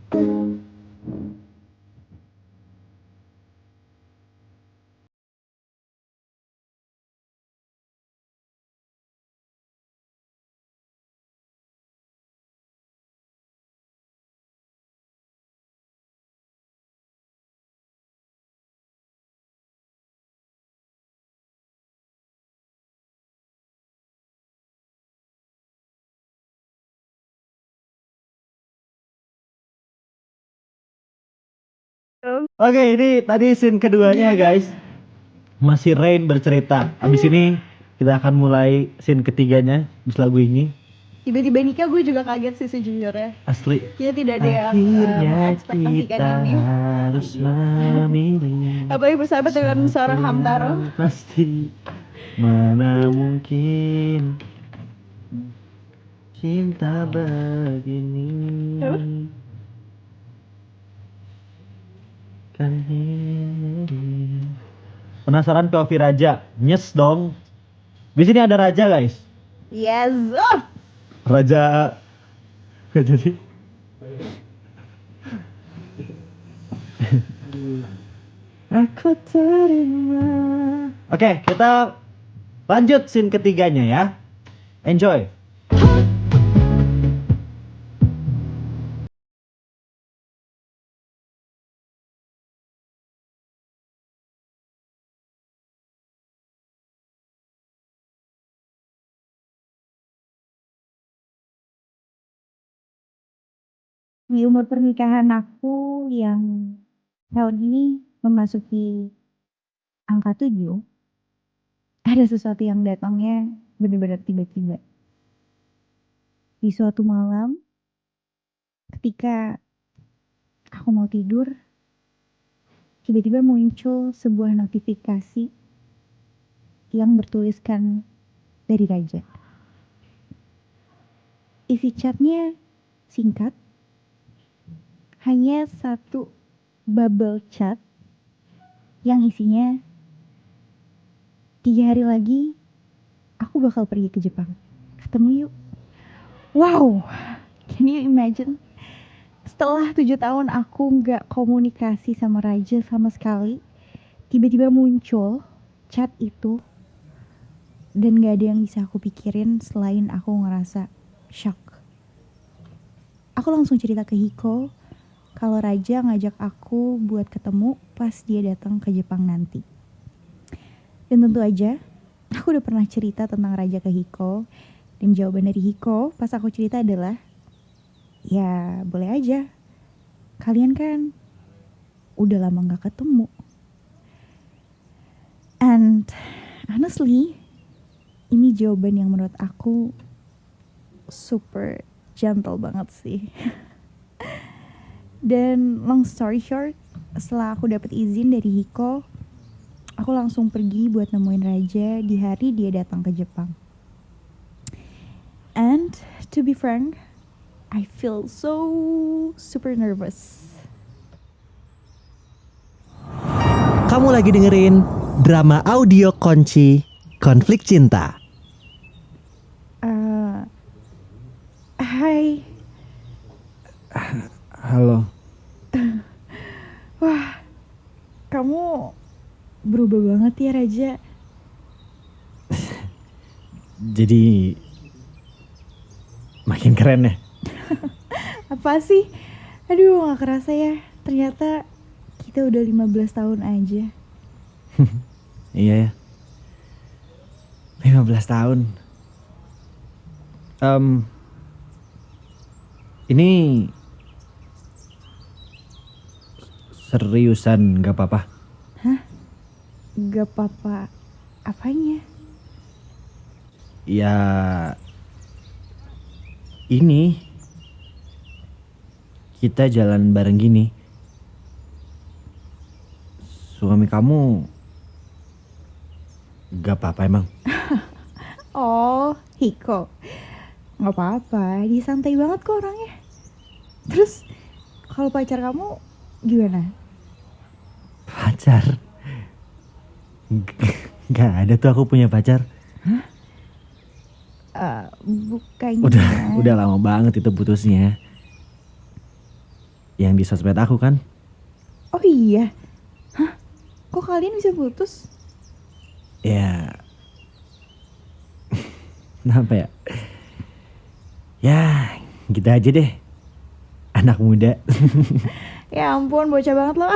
Oke, ini tadi scene keduanya guys. Masih Rain bercerita. Abis ini kita akan mulai scene ketiganya di lagu ini. Tiba-tiba nikah gue juga kaget sih sejujurnya. Asli. Kita tidak ada yang Akhirnya mengekspektasikan kita ini. harus memilih. Apalagi bersahabat dengan seorang Hamtaro. Pasti mana mungkin cinta begini. Apa? Kan ini. Penasaran POV Raja? Nyes dong. Di sini ada Raja guys. Yes. Oh. Raja. Gak jadi. Aku terima. Oke, kita lanjut scene ketiganya ya. Enjoy. Di umur pernikahan aku yang tahun ini memasuki angka 7, ada sesuatu yang datangnya benar-benar tiba-tiba. Di suatu malam, ketika aku mau tidur, tiba-tiba muncul sebuah notifikasi yang bertuliskan dari Raja. Isi chatnya singkat, hanya satu bubble chat yang isinya 3 hari lagi aku bakal pergi ke Jepang. Ketemu yuk. Wow, can you imagine? Setelah 7 tahun aku nggak komunikasi sama Raja sama sekali, tiba-tiba muncul chat itu dan gak ada yang bisa aku pikirin selain aku ngerasa shock. Aku langsung cerita ke Hiko kalau Raja ngajak aku buat ketemu pas dia datang ke Jepang nanti. Dan tentu aja, aku udah pernah cerita tentang Raja ke Hiko. Dan jawaban dari Hiko pas aku cerita adalah, ya boleh aja. Kalian kan udah lama gak ketemu. And honestly, ini jawaban yang menurut aku super gentle banget sih. Dan long story short, setelah aku dapat izin dari Hiko, aku langsung pergi buat nemuin Raja di hari dia datang ke Jepang. And to be frank, I feel so super nervous. Kamu lagi dengerin drama audio Konci Konflik Cinta. Hai. Halo. Wah, kamu berubah banget ya Raja. Jadi makin keren ya. Apa sih? Aduh, gak kerasa ya. Ternyata kita udah 15 tahun aja. Iya ya. 15 tahun. Ini seriusan gak apa-apa? Gak apa-apa. Apanya? Ya ini kita jalan bareng gini. Suami kamu gak apa-apa emang? Oh, Hiko. Gak apa-apa, dia santai banget kok orangnya. Terus, kalau pacar kamu gimana? Pacar? Gak ada tuh aku punya pacar. Bukannya. Udah lama banget itu putusnya. Yang di sosmed aku kan? Oh iya? Hah? Kok kalian bisa putus? Ya. Kenapa ya? Ya, gitu aja deh. Anak muda. Ya ampun, bocah banget loh.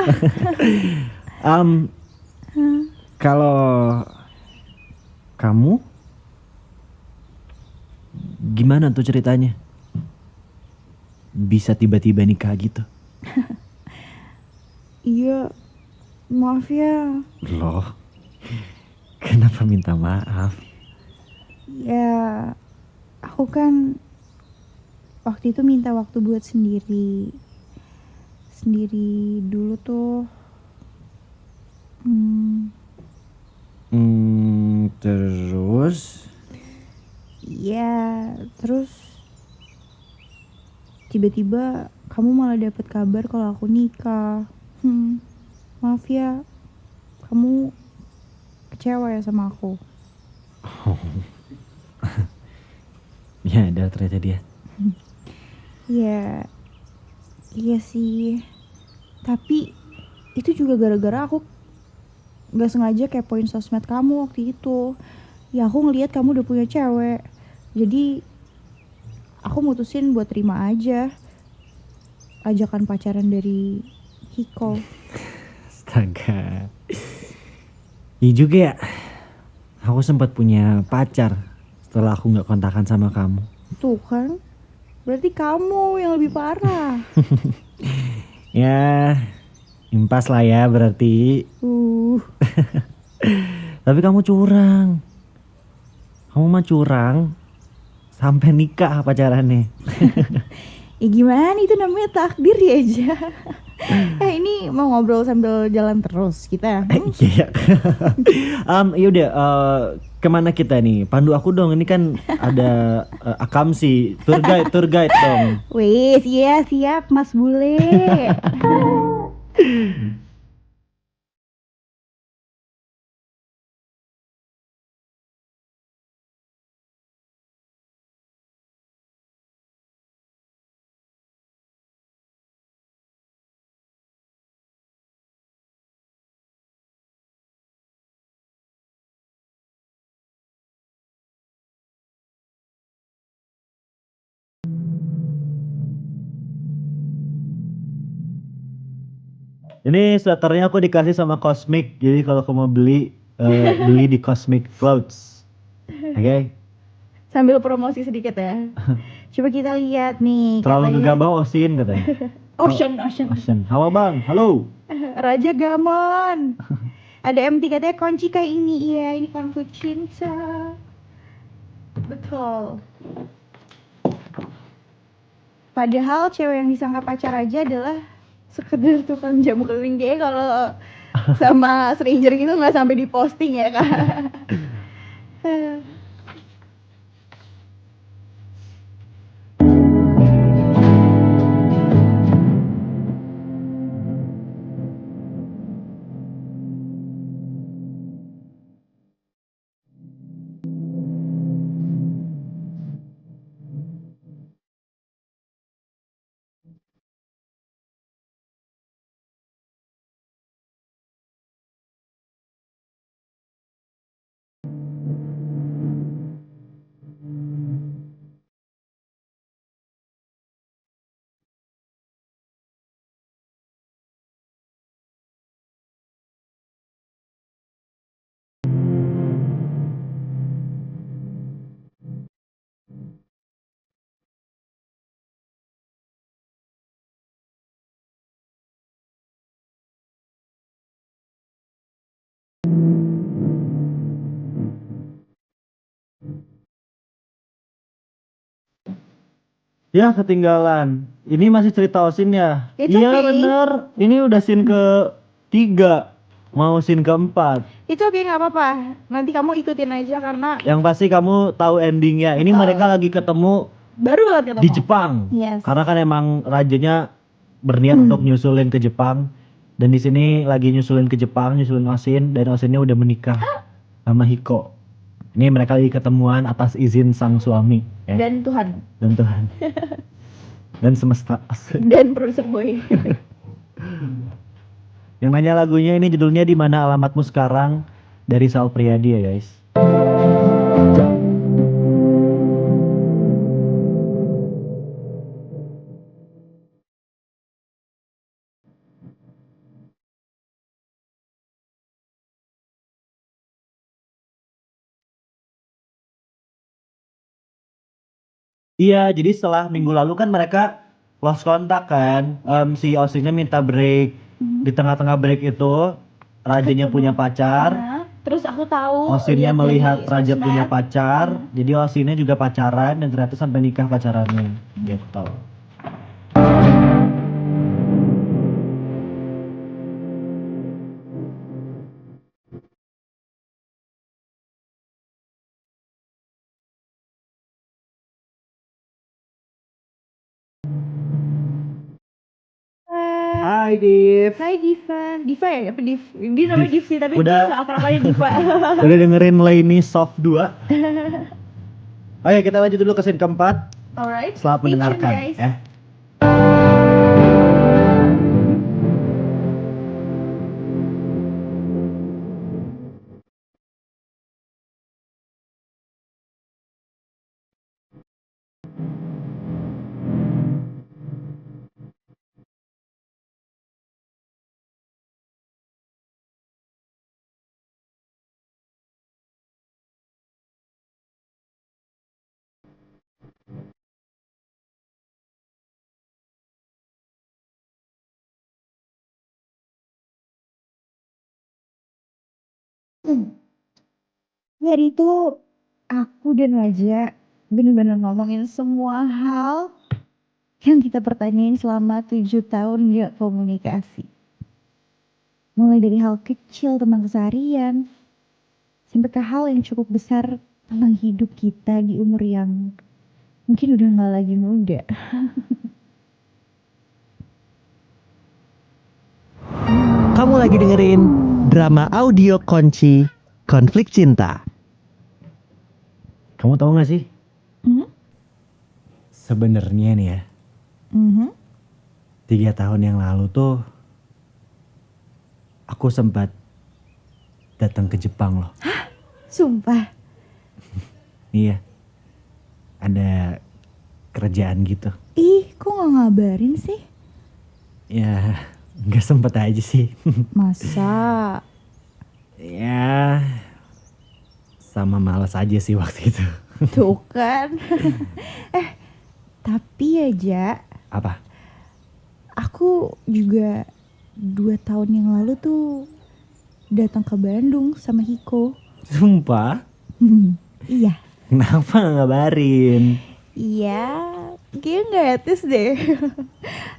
Kalau kamu gimana tuh ceritanya? Bisa tiba-tiba nikah gitu? Iya, maaf ya. Loh, kenapa minta maaf? Ya, aku kan waktu itu minta waktu buat sendiri dulu tuh. Terus? Ya, terus tiba-tiba kamu malah dapet kabar kalau aku nikah. Maaf ya, kamu kecewa ya sama aku. Ya ada ternyata dia. Ya, iya sih. Tapi itu juga gara-gara aku nggak sengaja kepoin sosmed kamu waktu itu. Ya aku ngelihat kamu udah punya cewek, jadi aku mutusin buat terima aja ajakan pacaran dari Hiko. Astaga. Iya juga ya. Aku sempat punya pacar setelah aku nggak kontakan sama kamu. Tuh kan, berarti kamu yang lebih parah. Ya, impas lah ya berarti. Tapi kamu curang. Kamu mah curang sampai nikah pacarannya. Ya gimana, itu namanya takdir ya aja. Ini mau ngobrol sambil jalan terus kita. Iya. Yaudah, kemana kita nih? Pandu aku dong, ini kan ada Akamsi, tour guide dong. Wes, iya siap Mas Bule. Ini sweaternya aku dikasih sama Cosmic, jadi kalau kamu mau beli, beli di Cosmic Clothes. Oke? Sambil promosi sedikit ya. Coba kita lihat nih. Terlalu katanya- gegabah Osin katanya. Ocean. Osin. Halo bang, halo. Raja Gamon. Ada MT katanya kunci kayak ini. Iya, ini kartu cinta. Betul. Padahal cewek yang disangka pacar aja adalah sekedar tukang jamu keliling. Kayak kalau sama stranger gitu nggak sampai diposting ya kan. Ya ketinggalan. Ini masih cerita Osin ya? It's Iya okay. bener. Ini udah scene ke-3. Mau scene ke-4. Itu oke, nggak apa-apa. Nanti kamu ikutin aja karena Yang pasti kamu tahu endingnya. Ini mereka lagi ketemu baru banget ketemu. di Jepang. Yes. Karena kan emang rajanya berniat untuk nyusulin ke Jepang. Dan di sini lagi nyusulin ke Jepang, nyusulin Osin. Dan Osinnya udah menikah sama Hiko. Ini mereka lagi ketemuan atas izin sang suami. Ya. Dan Tuhan. Dan Tuhan. Dan semesta. Dan produser boy. Yang nanya lagunya ini judulnya Di Mana Alamatmu Sekarang dari Sal Priadi ya guys. Iya, jadi setelah minggu lalu kan mereka lost kontak kan. Si Osinnya minta break. Di tengah-tengah break itu Rajanya punya pacar. Nah, terus aku tahu Osinnya lihat melihat dari Raja sosmed. punya pacar. Jadi Osinnya juga pacaran dan ternyata sampai nikah pacarannya. Gitu. Hai Div. Hai Diva. Diva ya? Apa Div? Dia namanya Div sih, tapi Udah. apa-apanya Diva. Udah dengerin Lainey Soft 2? Oke kita lanjut dulu ke scene keempat. Alright. Selamat Stay tuned, mendengarkan guys. ya. Hari itu aku dan Raja benar-benar ngomongin semua hal yang kita pertanyain selama 7 tahun gak komunikasi. Mulai dari hal kecil tentang keseharian, sampai ke hal yang cukup besar tentang hidup kita di umur yang mungkin udah gak lagi muda. Kamu lagi dengerin drama audio Konci Konflik Cinta. Kamu tahu gak sih? Mhm. Sebenarnya nih ya, 3 tahun yang lalu tuh aku sempat datang ke Jepang loh. Sumpah. Iya, ada kerjaan gitu. Ih, kok gak ngabarin sih? Ya, nggak sempet aja sih. Masa? Ya, sama malas aja sih waktu itu. Tuh kan. Tapi aja Apa? aku juga 2 tahun yang lalu tuh datang ke Bandung sama Hiko. Sumpah? Iya. Kenapa nggak ngabarin? Iya, kayaknya gak etis deh.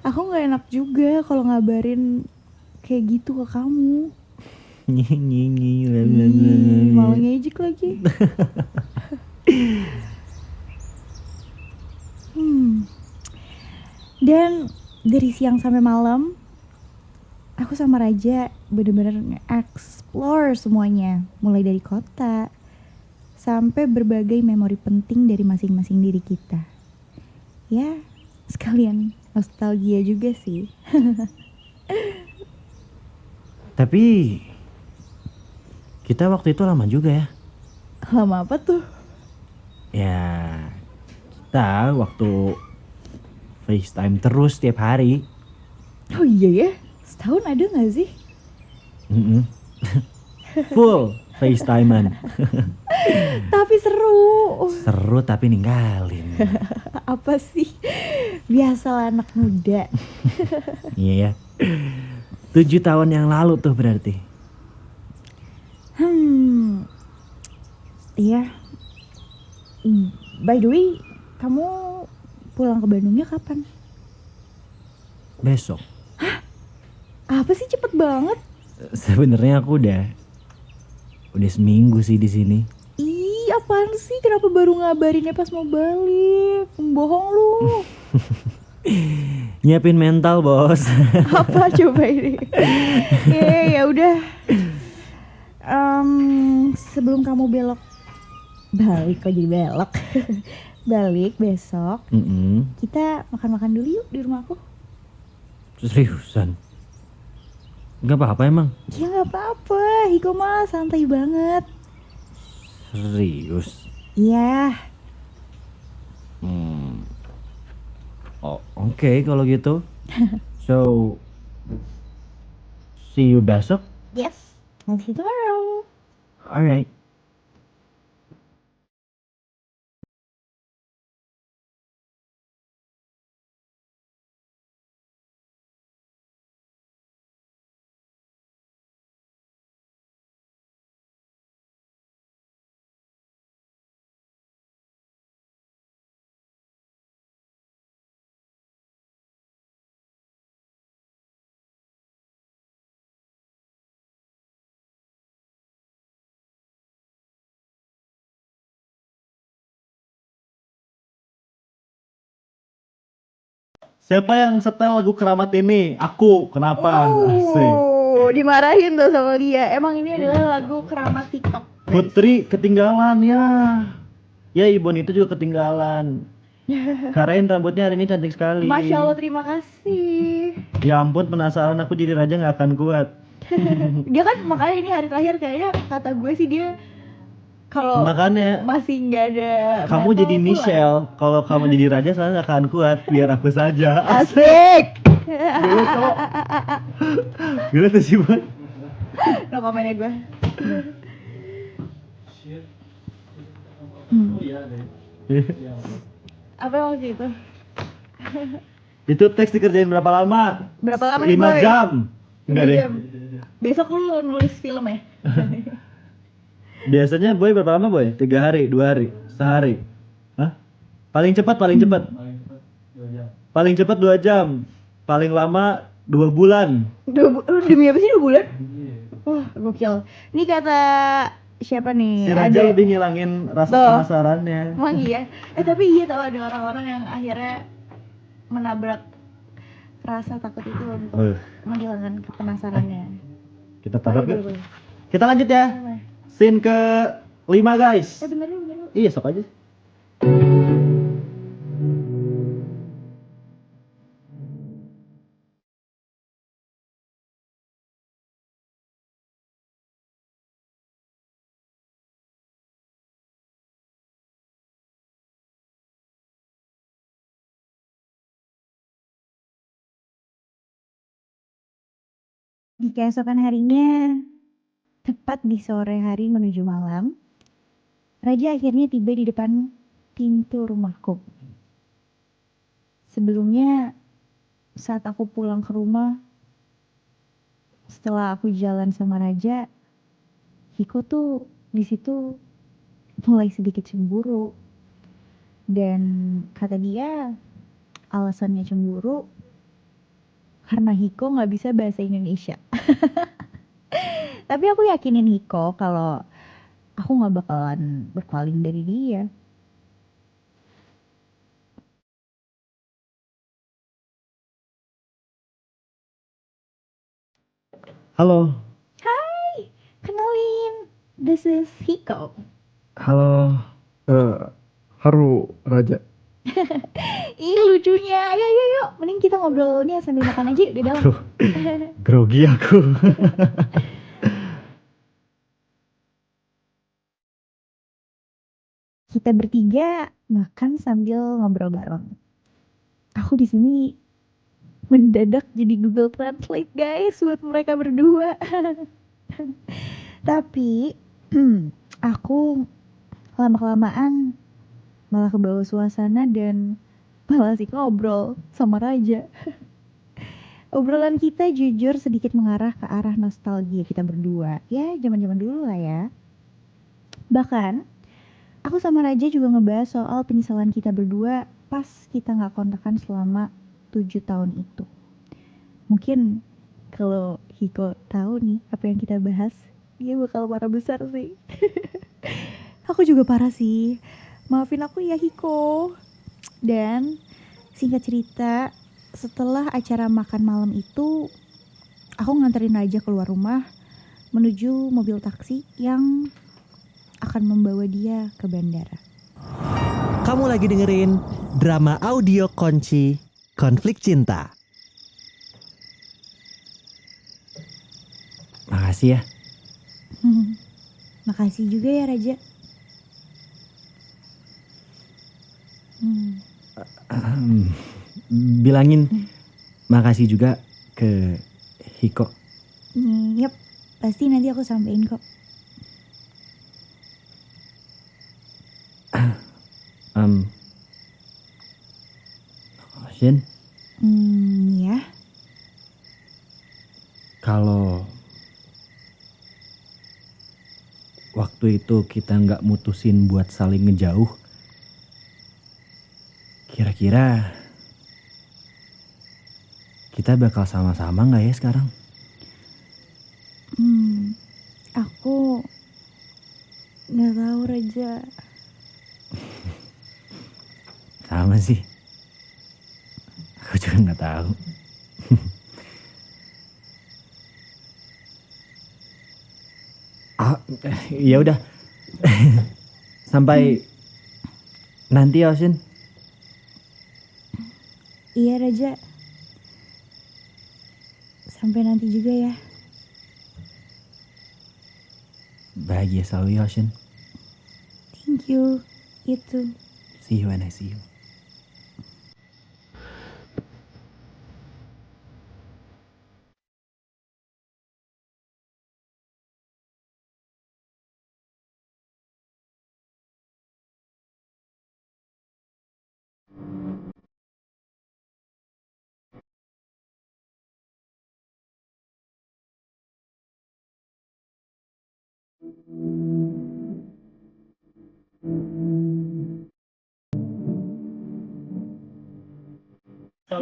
Aku gak enak juga kalau ngabarin kayak gitu ke kamu. Malah ngejek lagi. Dan dari siang sampai malam, aku sama Raja bener-bener nge-explore semuanya. Mulai dari kota, sampai berbagai memori penting dari masing-masing diri kita. Ya, sekalian nostalgia juga sih. Tapi kita waktu itu lama juga ya. Lama apa tuh? Ya, kita waktu FaceTime terus tiap hari. Oh iya ya, setahun ada gak sih? Full FaceTimean. Tapi seru. Seru tapi ninggalin. Apa sih? Biasalah anak muda. Iya ya. 7 tahun yang lalu tuh berarti. Iya. By the way, kamu pulang ke Bandungnya kapan? Besok. Apa sih cepet banget? Sebenarnya aku udah seminggu sih di sini. Ih, apaan sih? Kenapa baru ngabarinnya pas mau balik? Bohong lu. Nyiapin mental, Bos. Apa coba ini? Ya udah. Sebelum kamu balik kok jadi belok. Balik besok, kita makan-makan dulu yuk di rumah aku. Seriusan? Gak apa-apa emang? Ya nggak apa-apa, Hiko mah santai banget. Serius? Iya. Oh, oke kalau gitu. So, see you besok. Yes. Nanti tomorrow. Alright. Siapa yang setel lagu Keramat ini? Aku. Kenapa? Asik. Dimarahin tuh sama dia. Emang ini adalah lagu keramat TikTok. Putri ketinggalan ya. Ya Ibon itu juga ketinggalan. Karain rambutnya hari ini cantik sekali. Masya Allah, terima kasih. Ya ampun, penasaran aku jadi raja nggak akan kuat. Dia kan makanya ini hari terakhir kayaknya kata gue sih dia kalau Makanya masih nggak ada kamu mental jadi pulang. Michelle. Kalau kamu jadi raja saya nggak akan kuat. Biar aku saja. Asik. Gila tuh sih Bon. No komen ya gue. Apa yang waktu itu? Itu teks dikerjain berapa lama? Berapa lama nih 5 boy? jam. Enggak deh. Besok lu nulis film ya? Biasanya boy berapa lama boy? 3 hari, 2 hari, sehari? Hah? Paling cepat, paling cepat. Paling cepat 2 jam. Paling lama 2 bulan. Demi apa sih 2 bulan? Wah, gokil. Ini kata siapa nih? Si Raja lebih ngilangin rasa Tuh. penasarannya. Emang iya. Tapi iya tahu ada orang-orang yang akhirnya menabrak rasa takut itu untuk Oh, menghilangkan penasarannya. kita tabrak Boleh, yuk. boleh. Kita lanjut ya. Boleh. Scene ke 5 guys. Bener. Iya sok aja. Di keesokan harinya, tepat di sore hari menuju malam, Raja akhirnya tiba di depan pintu rumahku. Sebelumnya, saat aku pulang ke rumah, setelah aku jalan sama Raja, Hiko tuh di situ mulai sedikit cemburu. Dan kata dia, alasannya cemburu karena Hiko nggak bisa bahasa Indonesia. Tapi aku yakinin Hiko kalau aku nggak bakalan berpaling dari dia. Halo. Hai, kenalin, this is Hiko. Halo. Haru Raja. Ih lucunya, ayo yuk, mending kita ngobrolnya sambil makan aja di dalam. Aduh, grogi aku. Kita bertiga makan sambil ngobrol bareng. Aku di sini mendadak jadi Google Translate guys buat mereka berdua. Tapi aku lama-kelamaan malah kebawa suasana dan malah sih ngobrol sama Raja. Obrolan kita jujur sedikit mengarah ke arah nostalgia kita berdua. Ya, zaman-zaman dulu lah ya. Bahkan, aku sama Raja juga ngebahas soal penyesalan kita berdua pas kita nggak kontakan selama 7 tahun itu. Mungkin kalau Hiko tahu nih apa yang kita bahas, dia bakal marah besar sih. Aku juga parah sih. Maafin aku ya Hiko. Dan singkat cerita, setelah acara makan malam itu, aku nganterin Raja keluar rumah menuju mobil taksi yang akan membawa dia ke bandara. Kamu lagi dengerin drama audio Konci Konflik Cinta. Makasih ya. Makasih juga ya Raja. Bilangin makasih juga ke Hiko. Yep, pasti nanti aku sampein kok. Shin, Ya. kalau waktu itu kita nggak mutusin buat saling ngejauh, kira-kira kita bakal sama-sama nggak ya sekarang? Aku nggak tahu Raja. Sama sih. Aku juga nggak tahu. Ya udah. Sampai nanti ya, Shin. Iya Raja. Sampai nanti juga ya. Bahagia selalu ya, Shin. Thank you. Itu. See you when I see you.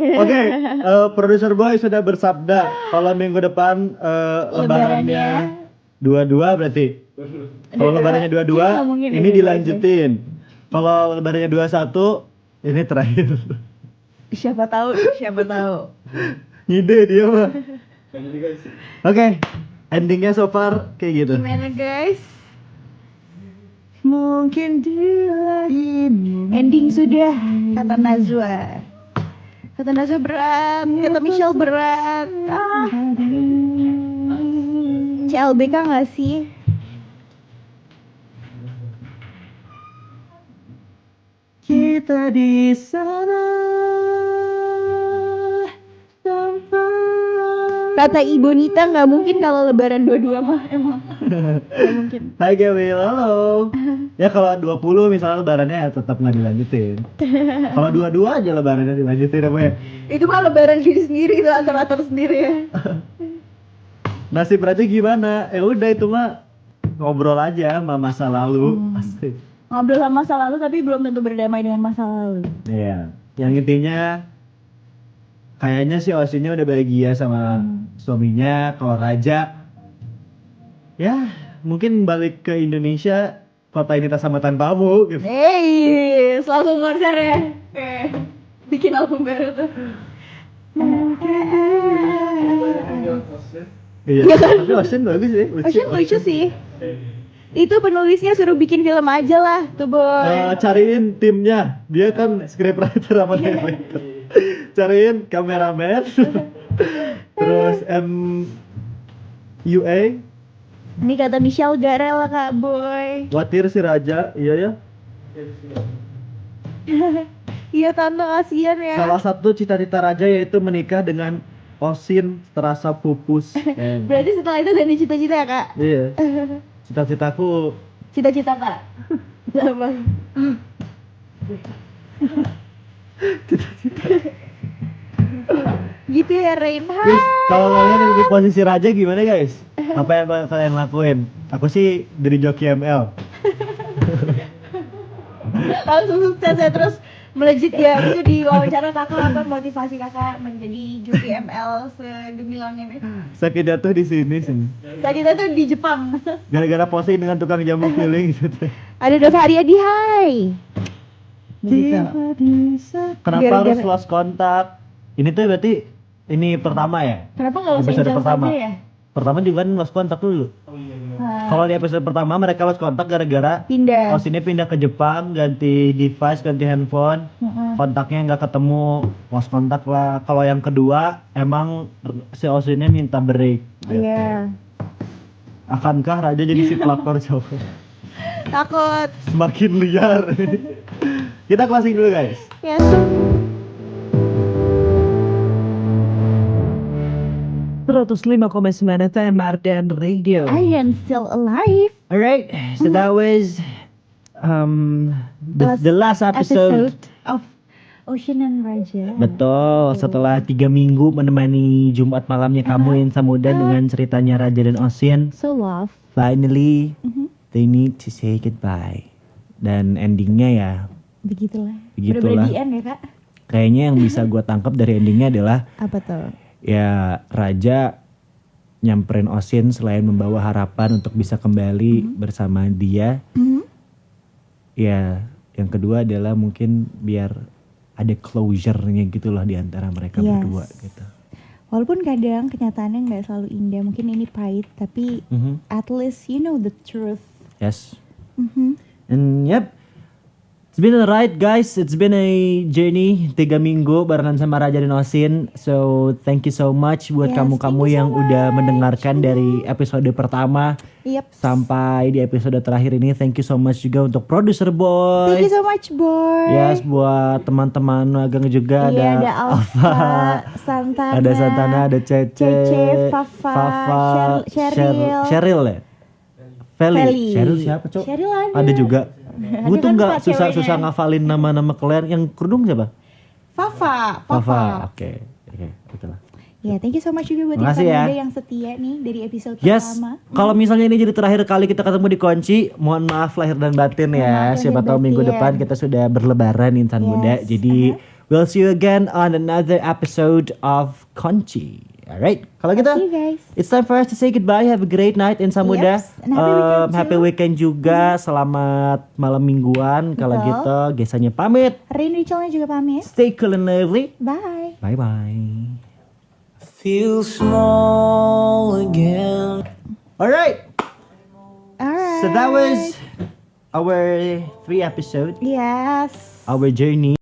Oke, produser boy sudah bersabda kalau minggu depan lebarannya 22 berarti. Kalau lebarannya 22 Nggak mungkin ini ya, dilanjutin. Kalau lebarannya 21 ini terakhir. Siapa tahu. Ide dia mah. Oke, endingnya so far kayak gitu. Gimana guys? Mungkin dia ini. Ending sudah, kata Najwa. Kata Najwa berat, kata Michelle berat. CLBK gak sih? Kita di sana tanpa. Kata Ibu Nita nggak mungkin kalau lebaran 22 mah emang. Nggak mungkin. Hai Gawil, halo. Ya kalau 20 misalnya lebarannya ya tetap nggak dilanjutin. Kalau 22 aja lebarannya dilanjutin apa ya? Itu mah lebaran diri sendiri, itu atur-atur sendiri ya. Nasib berarti gimana? Udah itu mah ngobrol aja sama masa lalu. Pasti. Ngobrol sama masa lalu tapi belum tentu berdamai dengan masa lalu. Iya. Yang intinya kayaknya si Osinnya udah bahagia sama suaminya. Kalau Raja ya mungkin balik ke Indonesia, kota ini tak sama tanpamu gitu. Selalu konser ya. Bikin album baru tuh. Iya, tapi Osin bagus sih. Ocean lucu sih. Itu penulisnya suruh bikin film aja lah tuh boy. Cariin timnya, dia kan scriptwriter sama director. Cariin kameramen, terus MUA, Ini kata Michelle gak rela kak boy. Watir si Raja, iya ya. Iya tante kasihan ya. Salah satu cita-cita Raja yaitu menikah dengan Osin terasa pupus. Berarti setelah itu udah cita-cita ya kak? Iya. Cita-citaku Cita-cita kak? Apa? Gitu ya Reinhard. guys, kalau kalian di posisi Raja gimana guys? Apa yang kalian lakuin? Aku sih dari joki ML. Langsung sukses ya, terus melejit ya. Itu di wawancara kakak apa motivasi kakak menjadi Juki ML segemilang ini. Saya pidato di sini sih. Tadi kita tuh di Jepang. Gara-gara posting dengan tukang jamu keliling gitu. Ada Dova Haryadi, hai. Begitu. Kenapa Gara-gara- harus lost kontak? Ini tuh berarti ini pertama ya? Kenapa nggak usah Episode Angel pertama. saja ya? Pertama juga kan lost kontak dulu. Kalau di episode pertama mereka lost kontak gara-gara Pindah. Osinnya pindah ke Jepang, ganti device, ganti handphone, kontaknya nggak ketemu, lost kontak lah. Kalau yang kedua emang si Osinnya minta break. Iya. Akankah Raja jadi si pelakor cowok? Takut. Semakin liar. Kita closing dulu guys. Ya. 105,9 FM Ardan Radio. I am still alive. Alright, so that was the last episode. of Ocean and Raja. Betul, setelah 3 minggu menemani Jumat malamnya kamu yang Samudra dengan ceritanya Raja dan Osin, So love. finally they need to say goodbye. Dan endingnya ya, Begitulah. Begitulah. Bener-bener di end ya kak. kayaknya yang bisa gue tangkap dari endingnya adalah Apa tuh? ya Raja nyamperin Osin selain membawa harapan untuk bisa kembali bersama dia. Ya, yang kedua adalah mungkin biar ada closure-nya gitu loh di antara mereka Yes. berdua gitu. Walaupun kadang kenyataannya nggak selalu indah, mungkin ini pahit, tapi at least you know the truth. Yes. And yep, it's been alright guys. It's been a journey 3 minggu barengan sama Raja dan Osin. So thank you so much buat Yes, kamu-kamu thank you so yang udah much. mendengarkan dari episode pertama Yep. sampai di episode terakhir ini. Thank you so much juga untuk producer boy. Thank you so much boy. Yes, buat teman-teman magang juga Iya, ada Alfa, Alfa, Santana, ada Santana, ada Cece, Cece, Fafa, Cheryl. Cheryl ya? Feli. Feli. Cheryl siapa, Cok? Cheryl ada. Ada juga. Gue tuh kan nggak Pak ceweknya. susah ngafalin nama-nama kalian. Yang kerudung siapa? Fafa. Oke, betul lah. Ya, thank you so much juga buat Makasih insan ya. muda yang setia nih dari episode Yes, pertama. kalau misalnya ini jadi terakhir kali kita ketemu di Kunci, mohon maaf lahir dan batin ya. Lahir Siapa dan tahu minggu batin. depan kita sudah berlebaran insan Yes, muda. Jadi We'll see you again on another episode of Konci. Alright, kalau gitu, See you guys. it's time for us to say goodbye. Have a great night Insan Muda. Yes, and happy weekend too. Happy weekend juga. Selamat malam mingguan. Kalau Betul. gitu, Gesanya pamit. Rain Rachelnya juga pamit. Stay cool and lively. Bye. Bye bye. Feel small again. Alright, Alright. so that was our 3 episode, Yes. our journey.